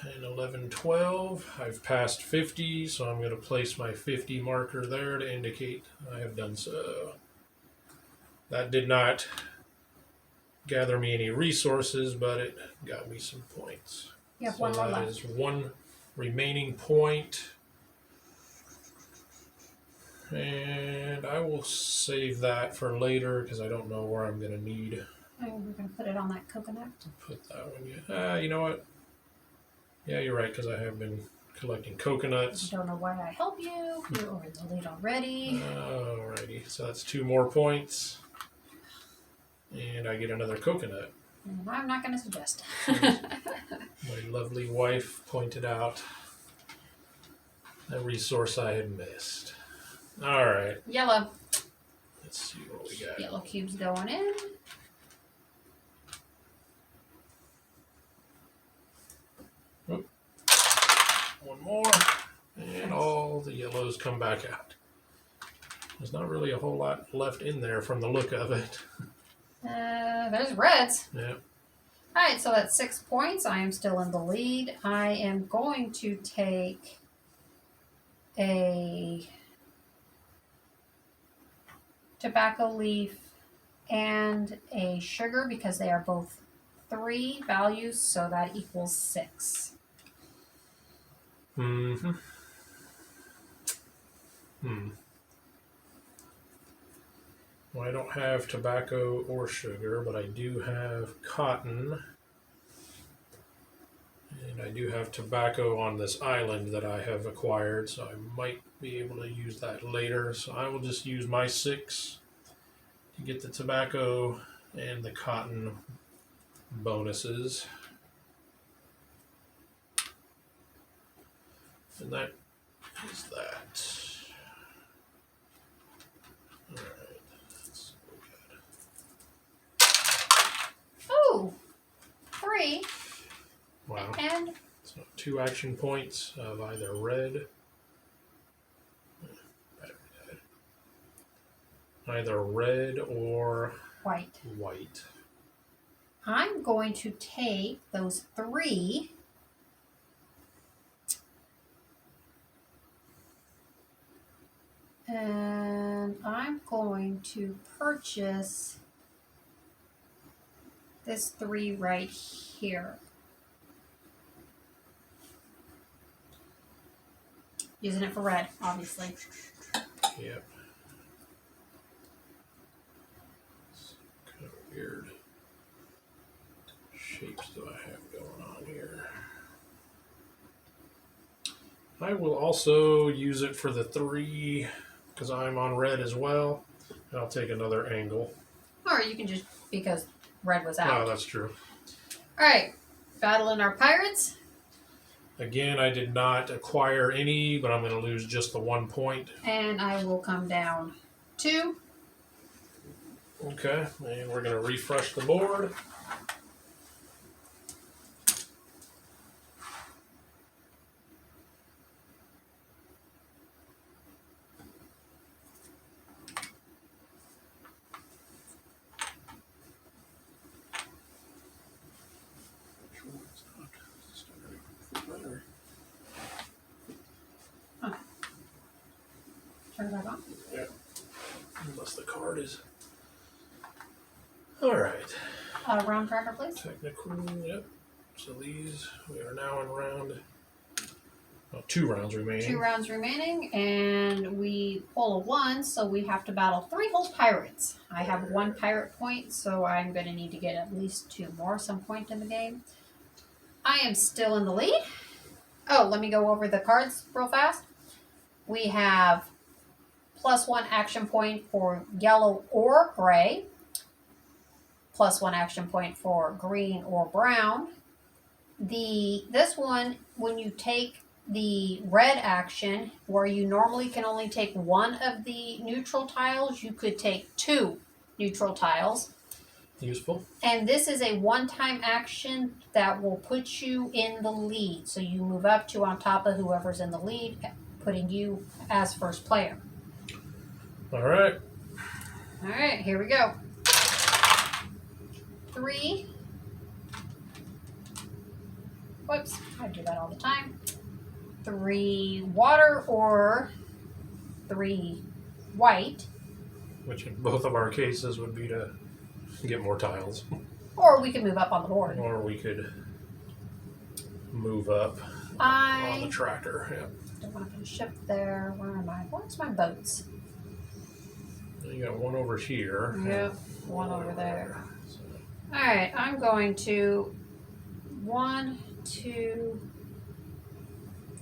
10, 11, 12. I've passed 50, so I'm going to place my 50 marker there to indicate I have done so. That did not gather me any resources, but it got me some points. You have So one more that left. is one remaining point. And I will save that for later because I don't know where I'm going to need Oh, we're going to put it on that coconut. to put that one yet. You know what? Yeah, you're right because I have been collecting coconuts. I don't know why I help you. You're over the lead already. Alrighty, so that's 2 more points. And I get another coconut. And I'm not going to suggest. My lovely wife pointed out a resource I had missed. Alright, Yellow. let's see what we got. Yellow cubes going in. One more, and all the yellows come back out. There's not really a whole lot left in there from the look of it. There's reds. Yeah. Alright, so that's 6 points. I am still in the lead. I am going to take a tobacco leaf and a sugar because they are both 3 values, so that equals 6. Mm-hmm. Well, I don't have tobacco or sugar, but I do have cotton. And I do have tobacco on this island that I have acquired, so I might be able to use that later. So I will just use my 6 to get the tobacco and the cotton bonuses. And that is that. Alright, let's Ooh! 3 wow. and So 2 action points of either red. Either red or white. white. I'm going to take those 3 and I'm going to purchase this 3 right here. Using it for red, obviously. Yep. It's kind of weird shapes do I have going on here. I will also use it for the 3 because I'm on red as well. And I'll take another angle. Or you can just, because red was Oh, out. that's true. Alright, battling our pirates. Again, I did not acquire any, but I'm going to lose just the 1 point. And I will come down 2. Okay, and we're going to refresh the board. Turn that on. Yeah, unless the card is... Alright. Round tracker, please. Technical, yep. So these, we are now in round... 2 rounds remaining. 2 rounds remaining, and we pull a 1, so we have to battle 3 whole pirates. I have 1 pirate point, so I'm going to need to get at least 2 more some point in the game. I am still in the lead. Oh, let me go over the cards real fast. We have +1 action point for yellow or gray, +1 action point for green or brown. This one, when you take the red action, where you normally can only take 1 of the neutral tiles, you could take 2 neutral tiles. Useful. And this is a one-time action that will put you in the lead. So you move up to on top of whoever's in the lead, putting you as first player. Alright. Alright, here we go. 3. Whoops, I do that all the time. 3 water or 3 white. Which in both of our cases would be to get more tiles. Or we can move up on the board. Or we could move up on the tracker. Yeah. Don't want to put a ship there. Where am I? Where's my boats? You got one over here. Yep, one over there. So, All right, I'm going to 1, 2,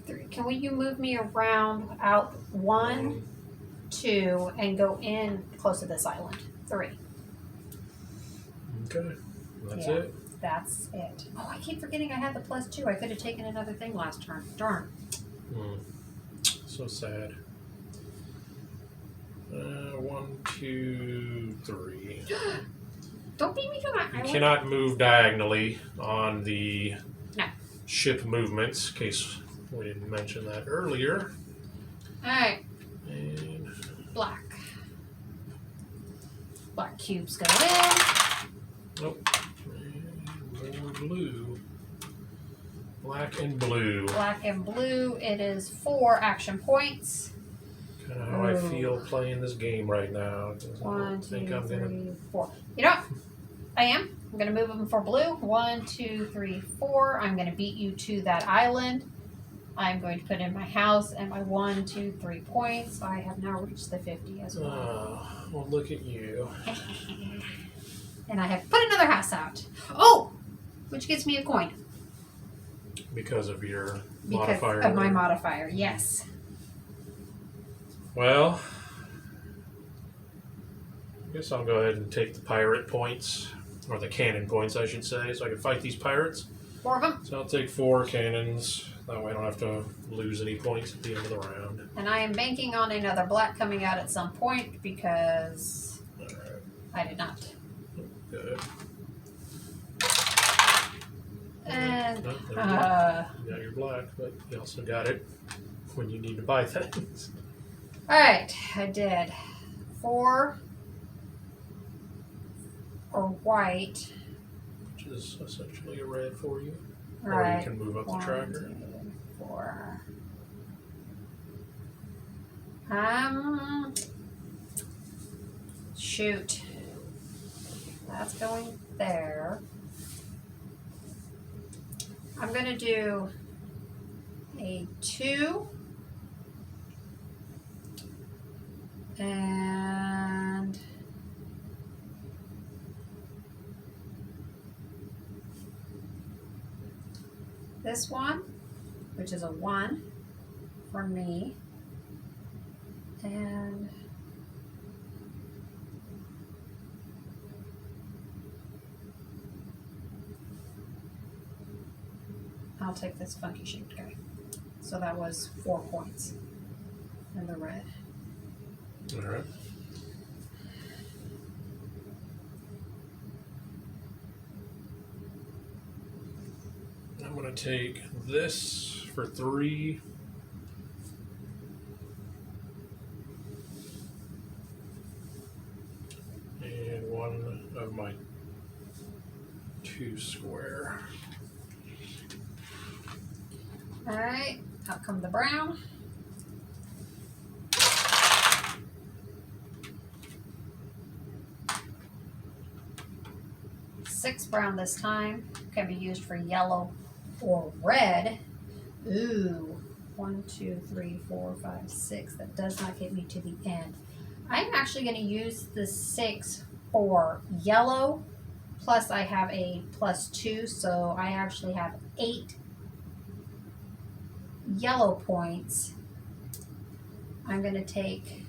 3. Can you move me around out 1, 2, and go in close to this island? 3. okay, that's Yeah. it. That's it. Oh, I keep forgetting I had the +2. I could have taken another thing last turn. Darn. So sad. 1, 2, 3. Don't beat me to my You island. cannot move diagonally on the No. ship movements, in case we didn't mention that earlier. All right, And black. Black cubes go in. nope. And more blue. Black and blue. Black and blue. It is 4 action points. Kind of how I feel playing this game right now. 1, 2, think I'm 3, 4. You know what? I am. I'm going to move them for blue. 1, 2, 3, 4. I'm going to beat you to that island. I'm going to put in my house and my 1, 2, 3 points. I have now reached the 50 as well. Well, look at you. And I have put another house out. Oh! Which gets me a coin. Because of your Because modifier. of my modifier, yes. Well, I guess I'll go ahead and take the pirate points, or the cannon points, I should say, so I can fight these pirates. 4 of them. So I'll take 4 cannons. That way I don't have to lose any points at the end of the round. And I am banking on another black coming out at some point because Alright, I did not. good. And Oh, there you go. You got your black, but you also got it when you need to buy things. alright, I did 4 or white. Which is essentially a red for you. Or Right. you can move up the 1, tracker. 2, 4. Shoot. That's going there. I'm gonna do a 2 and this one, which is a 1 for me, and I'll take this funky shaped guy. So that was 4 points in the red. Alright. I'm going to take this for 3. And 1 of my 2 square. Alright, out come the brown. Six brown this time. Can be used for yellow or red. Ooh. 1, 2, 3, 4, 5, 6. That does not get me to the end. I'm actually going to use the 6 for yellow. Plus I have a +2, so I actually have 8 yellow points. I'm going to take,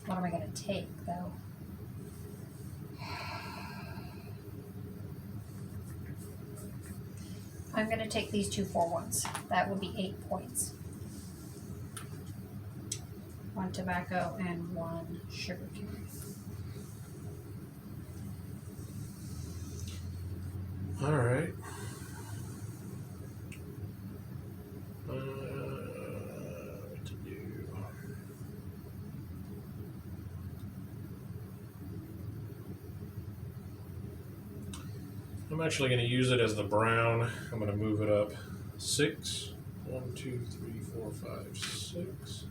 what am I going to take though? I'm going to take these 2 4-1s. That would be 8 points. 1 tobacco and 1 sugar cane. All right. What to do? I'm actually going to use it as the brown. I'm going to move it up 6. 1, 2, 3, 4, 5, 6.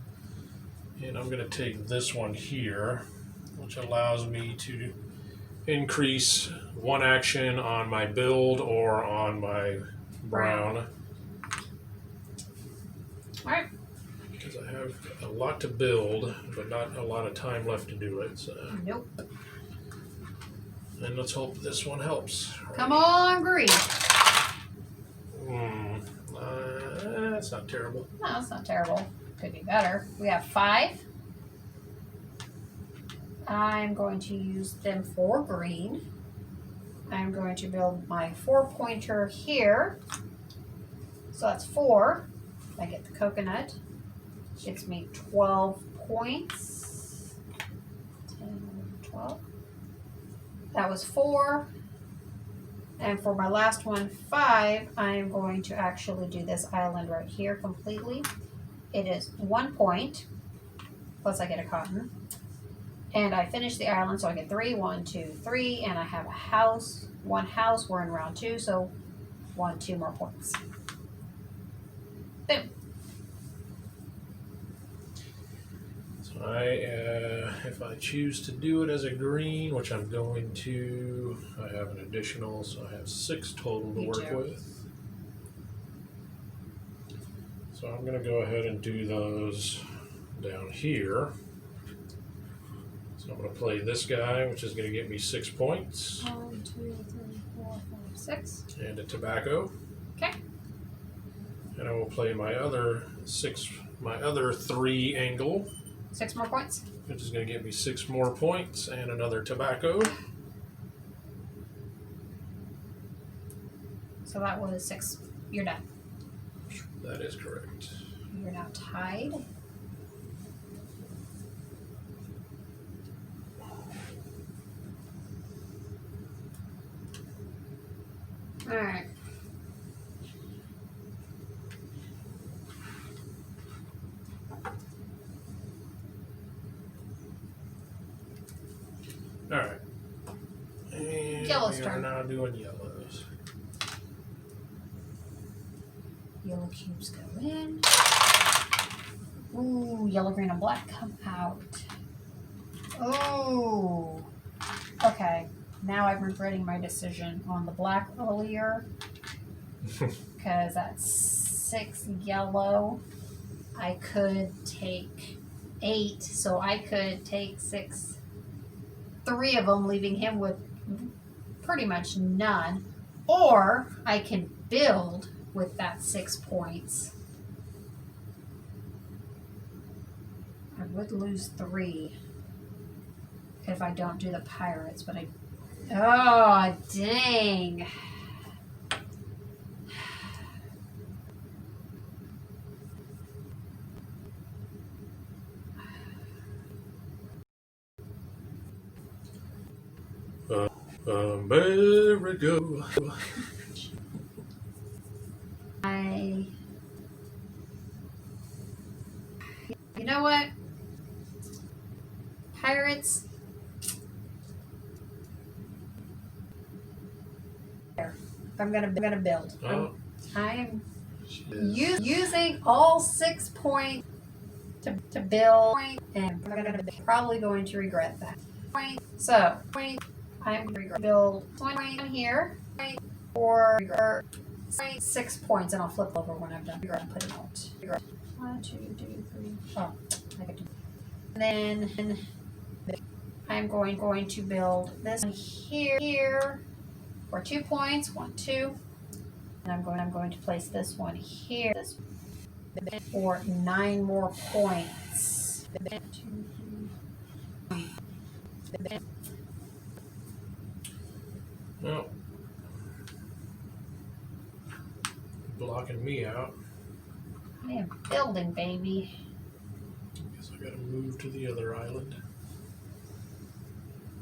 And I'm going to take this one here, which allows me to increase 1 action on my build or on my brown. Alright. Because I have a lot to build, but not a lot of time left to do it. So. Nope. And let's hope this one helps. Come on, green. That's not terrible. No, that's not terrible. Could be better. We have 5. I'm going to use them for green. I'm going to build my 4-pointer here. So that's 4. I get the coconut. Gets me 12 points. 10, 12. That was 4. And for my last one, 5, I am going to actually do this island right here completely. It is 1 point, plus I get a cotton. And I finish the island, so I get 3, 1, 2, 3, and I have a house, 1 house. We're in round 2, so 1, 2 more points. Boom. So if I choose to do it as a green, which I'm going to, I have an additional, so I have 6 total to work with. So I'm going to go ahead and do those down here. So I'm going to play this guy, which is going to get me 6 points. 1, 2, 3, 4, 5, 6. And a tobacco. Okay. And I will play my other 3 angle. 6 more points. Which is going to get me 6 more points and another tobacco. So that was 6. You're done. That is correct. You're now tied. All right. All right. And Yellow's we are turn. now doing yellows. Yellow cubes go in. Ooh, yellow, green, and black come out. Oh. Okay. Now I'm regretting my decision on the black earlier. Because that's 6 yellow. I could take 8, so I could take 6. 3 of them, leaving him with pretty much none. Or I can build with that 6 points. I would lose 3 if I don't do the pirates, but I... Oh, dang. Amerigo. You know what? Pirates. I'm gonna build. Oh, I am using all 6 points to build, and I'm probably going to regret that. So I'm going to build 20 here for 6 points, and I'll flip over when I'm done. And put it out. 1, 2, 3. Oh, I get to. And then I'm going to build this one here for 2 points. 1, 2. And I'm going to place this one here for 9 more points. 2, 3. well, blocking me out. I am building, baby. Guess I gotta move to the other island.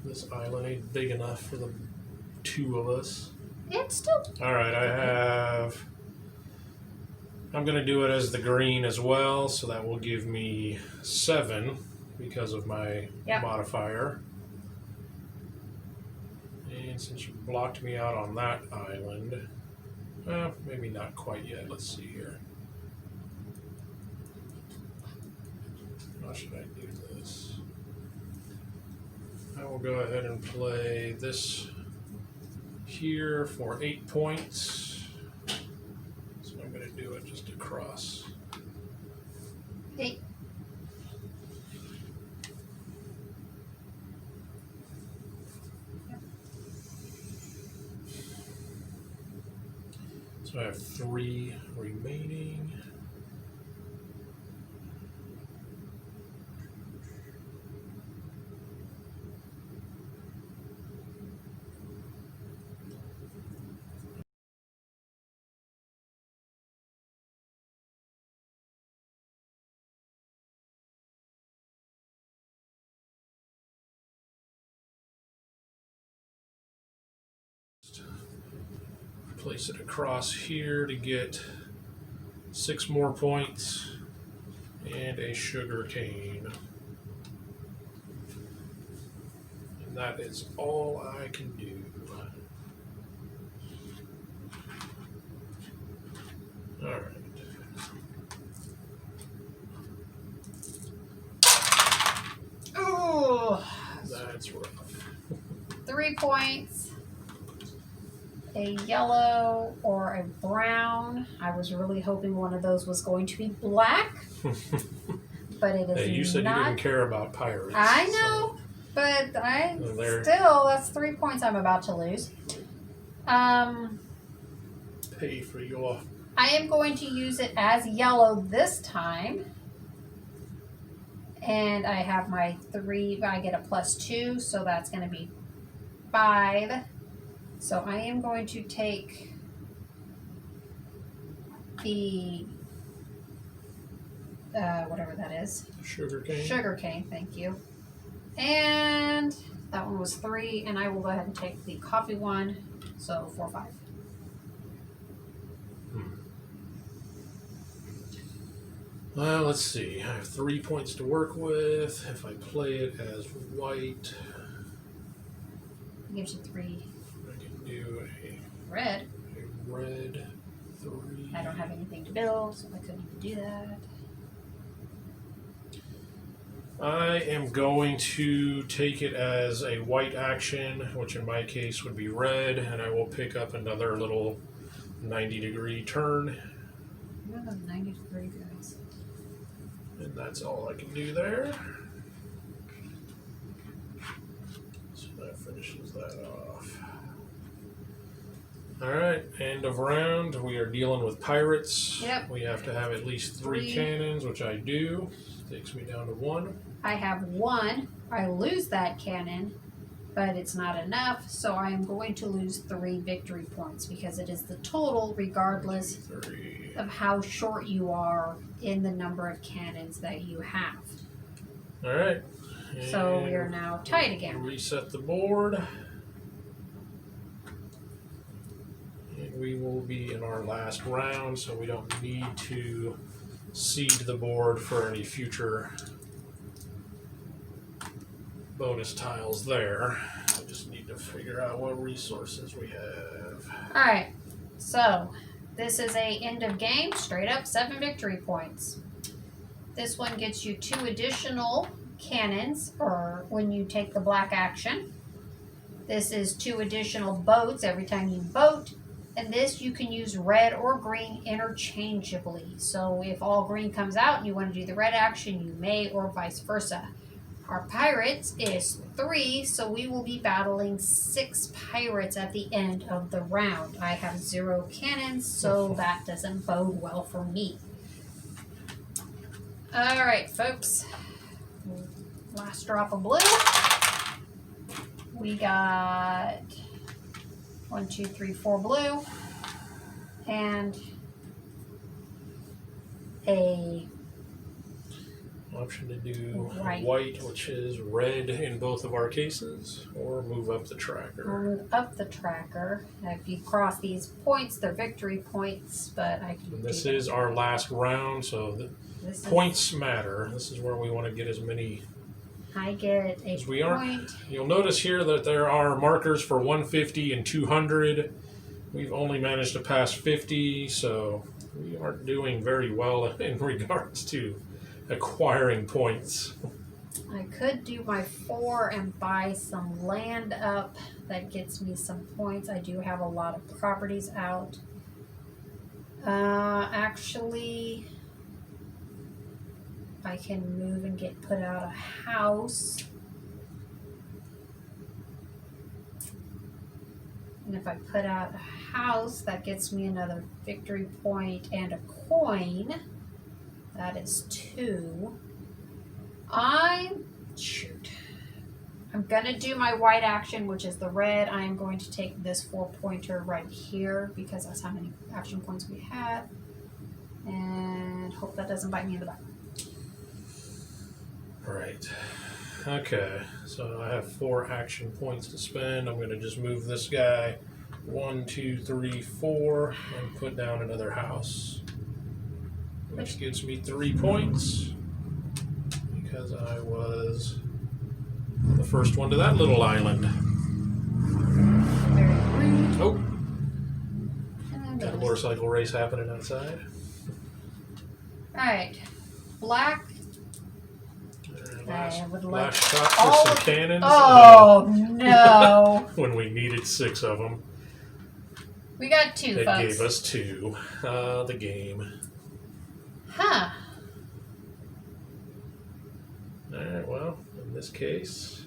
This island ain't big enough for the 2 of us. It's still. Alright, I'm gonna do it as the green as well, so that will give me 7 because of my modifier. And since you blocked me out on that island, maybe not quite yet. Let's see here. How should I do this? I will go ahead and play this here for 8 points. across. 8. So I have 3 remaining. Place it across here to get 6 more points and a sugar cane. And that is all I can do. All right. Oh, That's rough. 3 points. A yellow or a brown. I was really hoping one of those was going to be black, but it is Hey, you said not. you didn't care about pirates. I know, but They're- still, that's 3 points I'm about to lose. Pay for your. I am going to use it as yellow this time. And I have my 3, I get a +2, so that's going to be 5. So I am going to take the, whatever that is. Sugar cane. Sugar cane, thank you. And that one was 3, and I will go ahead and take the coffee one, so 4, 5. Well, let's see. I have 3 points to work with. If I play it as white, It gives you 3 I can do red. a red 3. I don't have anything to build, so I couldn't even do that. I am going to take it as a white action, which in my case would be red, and I will pick up another little 90-degree turn. What are those 90-degree guys? And that's all I can do there. So that finishes that off. Alright, end of round. We are dealing with pirates. Yep. We have to have at least 3 cannons, which I do. Takes me down to 1. I have 1. I lose that cannon, but it's not enough, so I am going to lose 3 victory points because it is the total regardless 3. of how short you are in the number of cannons that you have. Alright. So we are now tied again. Reset the board. And we will be in our last round, so we don't need to seed the board for any future bonus tiles there. I just need to figure out what resources we have. Alright, so this is a end of game, straight up 7 victory points. This one gets you 2 additional cannons, or when you take the black action. This is 2 additional boats every time you boat. And this you can use red or green interchangeably. So if all green comes out and you want to do the red action, you may, or vice versa. Our pirates is 3, so we will be battling 6 pirates at the end of the round. I have 0 cannons, so that doesn't bode well for me. Alright, folks. Last drop of blue. We got 1, 2, 3, 4 blue, and a Option to do Right. white, which is red in both of our cases, or move up the tracker. move up the tracker. If you cross these points, they're victory points, but I can And this do is our last round, so the this is- points matter. This is where we want to get as many. I get a As we are- point. You'll notice here that there are markers for 150 and 200. We've only managed to pass 50, so we aren't doing very well in regards to acquiring points. I could do my 4 and buy some land up. That gets me some points. I do have a lot of properties out. Actually, I can move and get put out a house. And if I put out a house, that gets me another victory point and a coin. That is 2. I'm gonna do my white action, which is the red. I am going to take this 4-pointer right here because that's how many action points we have. And hope that doesn't bite me in the butt. Right. Okay, so I have 4 action points to spend. I'm going to just move this guy 1, 2, 3, 4 and put down another house, which gives me 3 points because I was the first one to that little island. Very green. Oh, And got a then motorcycle race happening outside. Alright, black. Last, I would like last shot for all some of- cannons. Oh no! When we needed 6 of them, We got 2, it folks. gave us 2. The game. Huh. Alright, well, in this case...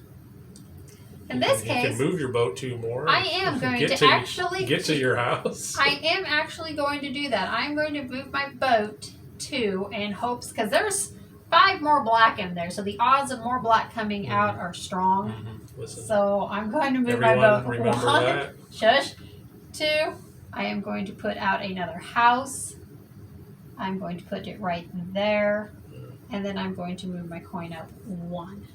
In you this can case, move your boat 2 more. I am going Get to actually get to your house. I am actually going to do that. I'm going to move my boat 2 in hopes, because there's 5 more black in there, so the odds of more black coming out are strong. Listen, So I'm going to move everyone, my boat remember 1, that. shush, 2. I am going to put out another house. I'm going to put it right there, and then I'm going to move my coin up 1.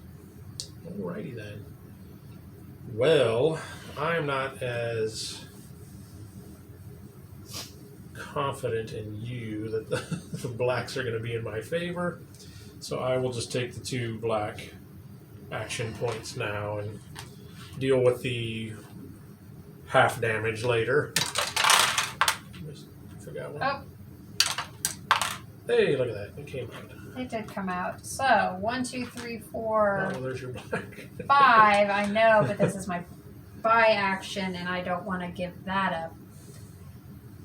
Alrighty then. Well, I'm not as confident in you that the blacks are going to be in my favor, so I will just take the 2 black action points now and deal with the half damage later. Just forgot one. Oh, Hey, look at that. It came out. it did come out. So 1, 2, 3, 4. Oh, there's your black. 5, I know, but this is my buy action and I don't want to give that up.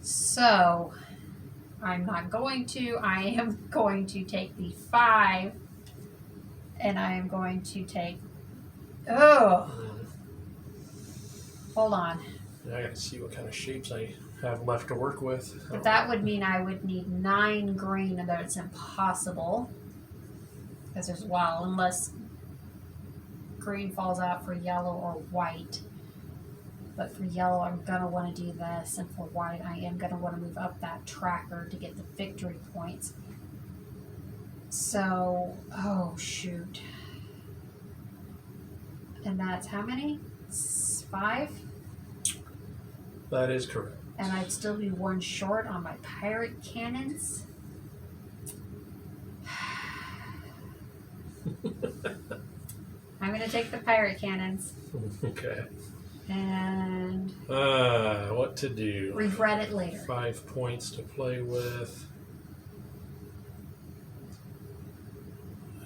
So I'm not going to. I am going to take the 5 and I am going to take. Oh, hold on. I got to see what kind of shapes I have left to work with. But that would mean I would need 9 green, and that's impossible. Because there's, well, unless green falls out for yellow or white. But for yellow, I'm going to want to do this. And for white, I am going to want to move up that tracker to get the victory points. So, oh, shoot. And that's how many? 5? That is correct. And I'd still be 1 short on my pirate cannons. I'm going to take the pirate cannons. Okay. And What to do? regret it later. 5 points to play with.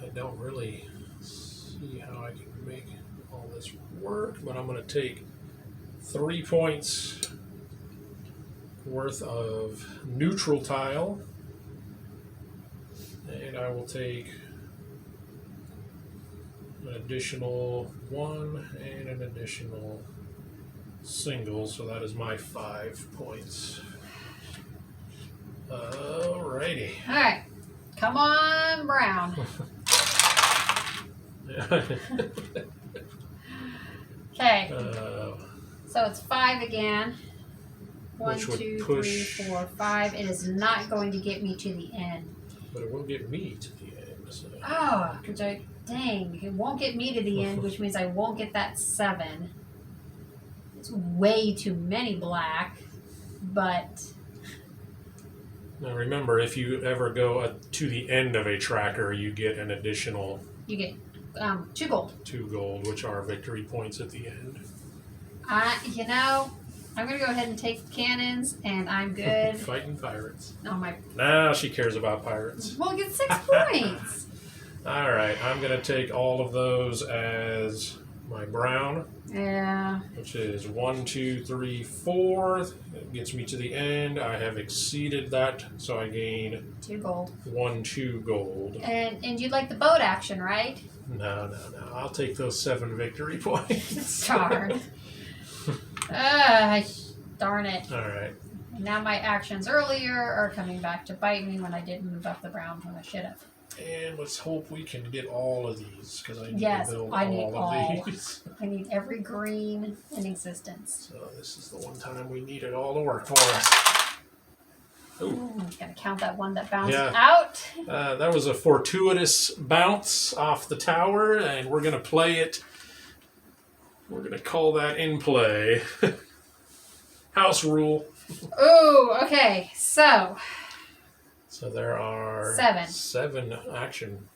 I don't really see how I can make all this work, but I'm going to take 3 points worth of neutral tile, and I will take an additional 1 and an additional single, so that is my 5 points. Alrighty. Alright. Come on, Brown. Okay. So it's 5 again. 1, Which would 2, 3, push- 4, 5. It is not going to get me to the end. But it will get me to the end. So. Oh, dang. It won't get me to the end, which means I won't get that 7. It's way too many black, but Now remember, if you ever go to the end of a tracker, you get an additional you get 2 gold. 2 gold, which are victory points at the end. You know, I'm going to go ahead and take the cannons, and I'm good. Fighting pirates. On my, Now she cares about pirates. we'll get 6 points. All right, I'm going to take all of those as my brown, Yeah. which is 1, 2, 3, 4. It gets me to the end. I have exceeded that, so I gain 2 gold. 1, 2 gold. And you'd like the boat action, right? No. I'll take those 7 victory points. Darn. Darn it. All right. Now my actions earlier are coming back to bite me when I didn't move up the brown when I should have. And let's hope we can get all of these, because I need Yes, to build I need all all. of these. I need every green in existence. So this is the one time we need it all to work for us. Ooh. Gotta count that one that bounced Yeah. out. That was a fortuitous bounce off the tower, and we're going to play it. We're going to call that in play. House rule. Ooh, okay, so So there are 7 action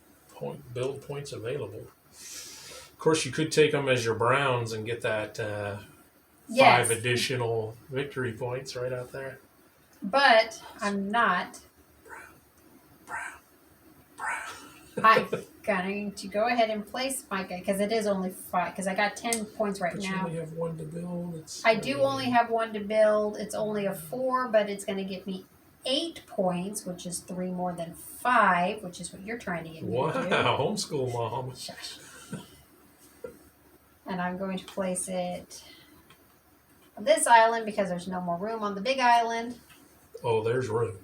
build points available. Of course, you could take them as your browns and get that 5 additional victory points right out there. But I'm not. Brown. I'm going to go ahead and place my guy because it is only 5. Because I got 10 points right But now. you only have 1 to build. I do only have 1 to build. It's only a 4, but it's going to give me 8 points, which is 3 more than 5, which is what you're trying to get me to do. Wow, homeschool mom. Shush. And I'm going to place it on this island because there's no more room on the big island. Oh, there's room.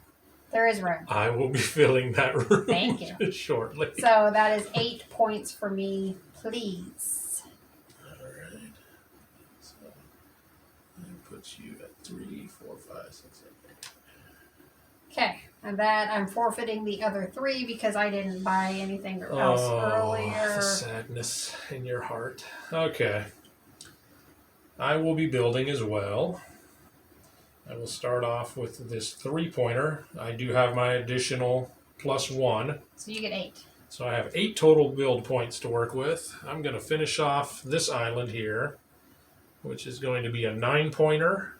There is room. I will be filling that room. Thank you. Shortly. So that is 8 points for me, please. All right. So that puts you at 3, 4, 5, 6, 7, 8. Okay, and that I'm forfeiting the other 3 because I didn't buy anything else earlier. The sadness in your heart. Okay. I will be building as well. I will start off with this 3-pointer. I do have my additional +1. So you get 8. So I have 8 total build points to work with. I'm going to finish off this island here, which is going to be a 9-pointer.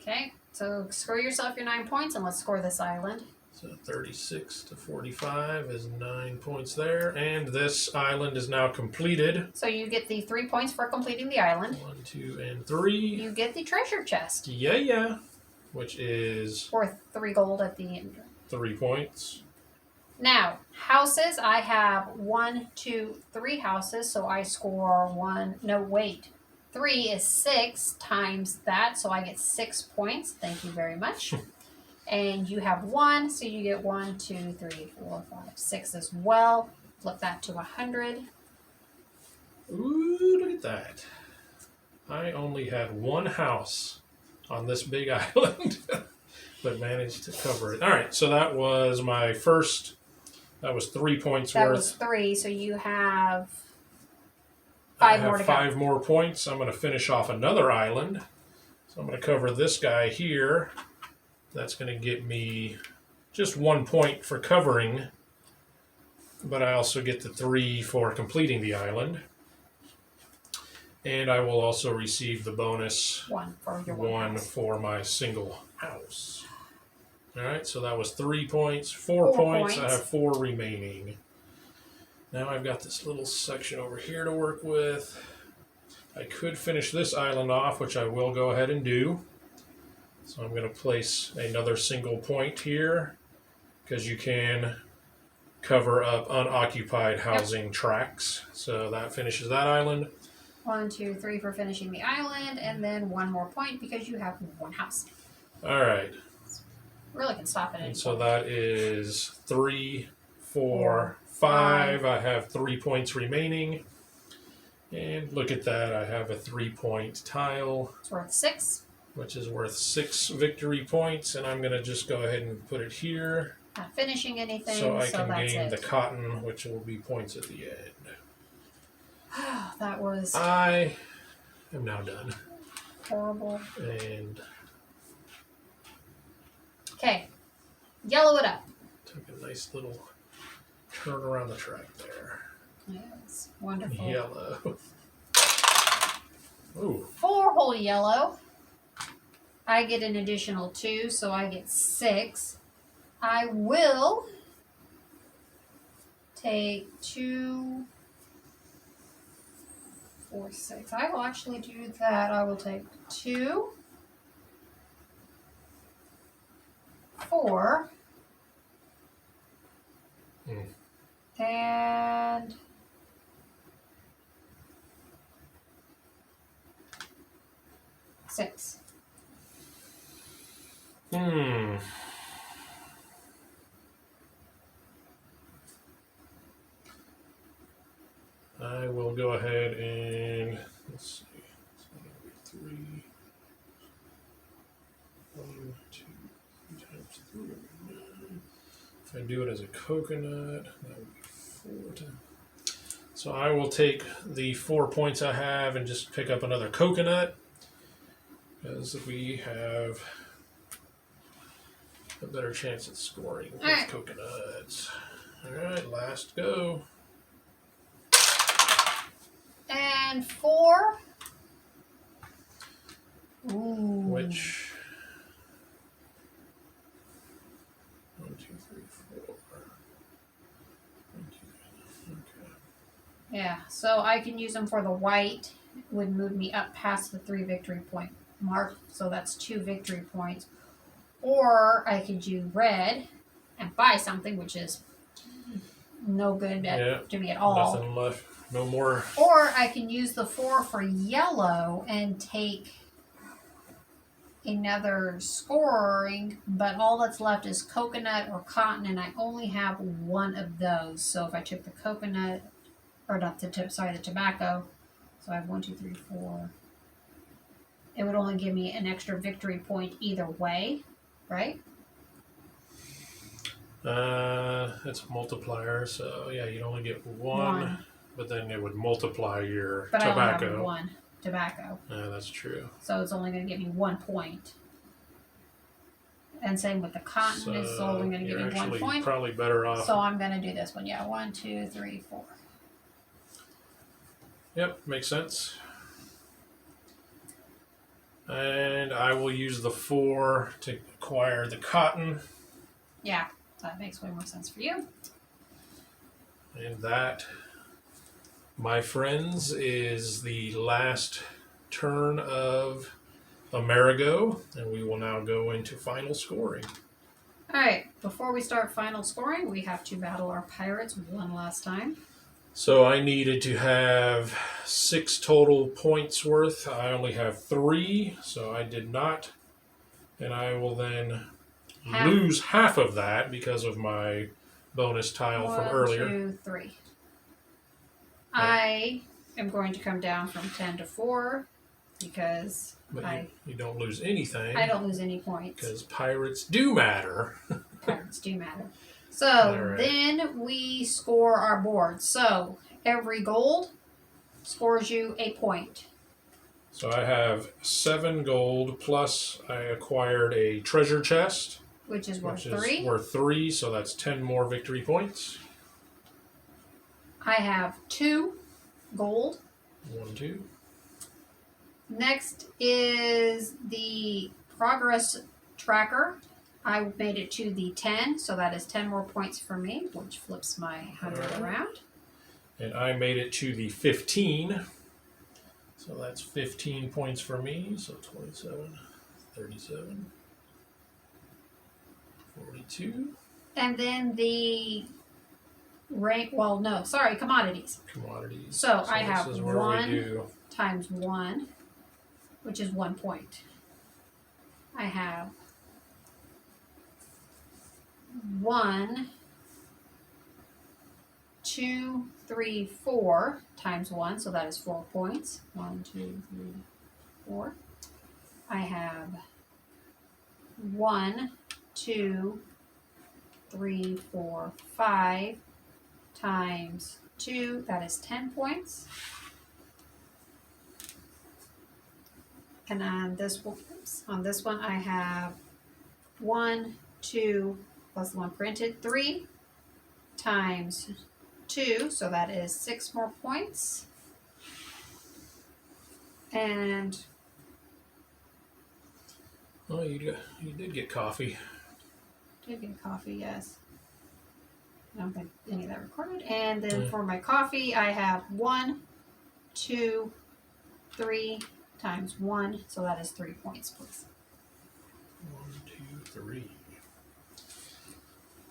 Okay, so score yourself your 9 points and let's score this island. So 36 to 45 is 9 points there. And this island is now completed. So you get the 3 points for completing the island. 1, 2, and 3. You get the treasure chest. Yeah. Which is Worth 3 gold at the end. 3 points. Now, houses, I have 1, 2, 3 houses, so I score 1. No, wait. 3 is 6 times that, so I get 6 points. Thank you very much. And you have 1, so you get 1, 2, 3, 4, 5, 6 as well. Flip that to 100. Ooh, look at that. I only had 1 house on this big island, but managed to cover it. All right, so that was my first. That was 3 points That worth. was 3, so you have I 5 have more to 5 go. more points. I'm going to finish off another island. So I'm going to cover this guy here. That's going to get me just 1 point for covering, but I also get the 3 for completing the island. And I will also receive the bonus 1 for your 1 house. for my single house. All right, so that was 3 points, 4 4 points. I points. have 4 remaining. Now I've got this little section over here to work with. I could finish this island off, which I will go ahead and do. So I'm going to place another single point here because you can cover up unoccupied housing tracts. So that finishes that island. 1, 2, 3 for finishing the island, and then 1 more point because you have 1 house. All right. Really can stop it at any And so point. that is 3, 4, 5. I have 3 points remaining. And look at that. I have a 3-point tile, It's worth 6. which is worth 6 victory points. And I'm going to just go ahead and put it here Not finishing anything, so I so can that's gain it. the cotton, which will be points at the end. That was I am now done. horrible. And Okay, yellow it up. took a nice little turn around the track there. Yes, wonderful. Yellow. Ooh. 4 whole yellow. I get an additional 2, so I get 6. I will take 2, 4, 6. I will actually do that. I will take 2, 4, and 6. I will go ahead and let's see. So 3. 1, 2, 3 times 3 would be 9. If I do it as a coconut, that would be 4 times. So I will take the 4 points I have and just pick up another coconut, because we have a better chance at scoring with coconuts. Alright, last go. And 4. Ooh. Which 1, 2, 3, 4. 1, 2, 3. Okay. Yeah, so I can use them for the white. Would move me up past the 3 victory point mark, so that's 2 victory points. Or I could do red and buy something, which is no good to me at all. Nothing left. No more. Or I can use the 4 for yellow and take another scoring, but all that's left is coconut or cotton, and I only have 1 of those. So if I took the coconut, or not the the tobacco, so I have 1, 2, 3, 4. It would only give me an extra victory point either way, right? It's a multiplier, so yeah, you'd only get 1. But then it would multiply your but tobacco. I only have 1 tobacco. Yeah, that's true. So it's only going to give me 1 point. And same with the cotton, So it's only going to give me 1 point. Probably better off. So I'm going to do this one. Yeah, 1, 2, 3, 4. Yep, makes sense. And I will use the 4 to acquire the cotton. Yeah, that makes way more sense for you. And that, my friends, is the last turn of Amerigo, and we will now go into final scoring. Alright, before we start final scoring, we have to battle our pirates one last time. So I needed to have 6 total points worth. I only have 3, so I did not. And I will then lose half of that because of my bonus tile from earlier. 1, 2, 3. I am going to come down from 10 to 4 because you don't lose anything. I don't lose any points. Because pirates do matter. Pirates do matter. So then we score our board. So every gold scores you a point. So I have 7 gold, plus I acquired a treasure chest. Which is worth 3. Is worth 3, so that's 10 more victory points. I have 2 gold. 1, 2. Next is the progress tracker. I made it to the 10, so that is 10 more points for me, which flips my 100 around. And I made it to the 15. So that's 15 points for me. So 27, 37, 42. And then the commodities. Commodities. So I have 1 times 1, which is 1 point. I have 1, 2, 3, 4 times 1, so that is 4 points. 1, 2, 3, 4. I have 1, 2, 3, 4, 5 times 2, that is 10 points. And on this one, I have 1, 2, plus the 1 printed, 3 times 2, so that is 6 more points. And oh, you did get coffee. Did get coffee, yes. I don't think any of that recorded. And then for my coffee, I have 1, 2, 3 times 1, so that is 3 points, please. 1, 2, 3.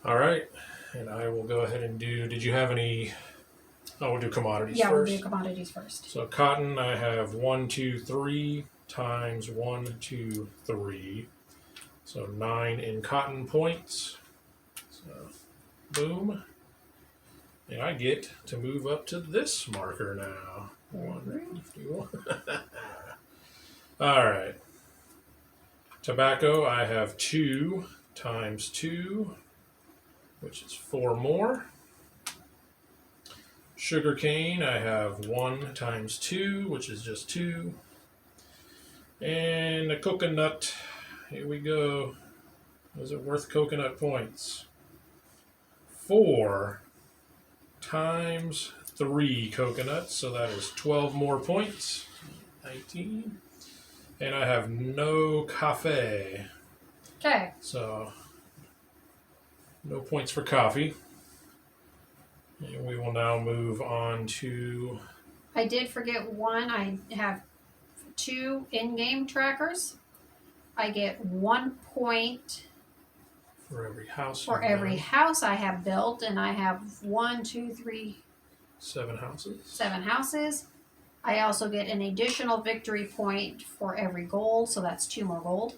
All right, and I will go ahead and do. Did you have any? Oh, we'll do commodities Yeah, first. we'll do commodities first. So cotton, I have 1, 2, 3 times 1, 2, 3. So 9 in cotton points. So boom. And I get to move up to this marker now. 151. All right. Tobacco, I have 2 times 2, which is 4 more. Sugar cane, I have 1 times 2, which is just 2. And a coconut, here we go. Is it worth coconut points? 4 times 3 coconuts, so that is 12 more points. 19. And I have no cafe. Okay. So, no points for coffee. And we will now move on to... I did forget one. I have 2 in-game trackers. I get 1 point For every house. for every house I have built, and I have 1, 2, 3, 7 houses. 7 houses. I also get an additional victory point for every gold, so that's 2 more gold.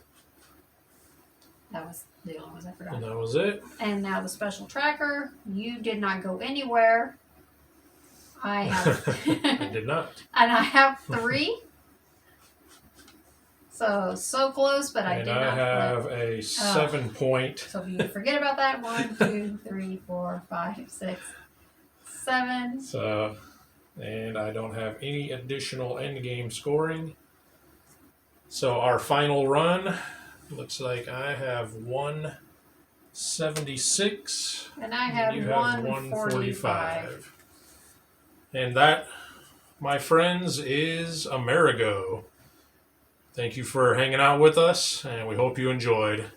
That was the only ones I forgot. And that was it. And now the special tracker. You did not go anywhere. I have I did not. and I have 3. So close, but I And did I not. have a 7 point. So if you forget about that, 1, 2, 3, 4, 5, 6, 7. So, and I don't have any additional end game scoring. So our final run looks like I have 176. And I have you have 145. And that, my friends, is Amerigo. Thank you for hanging out with us, and we hope you enjoyed.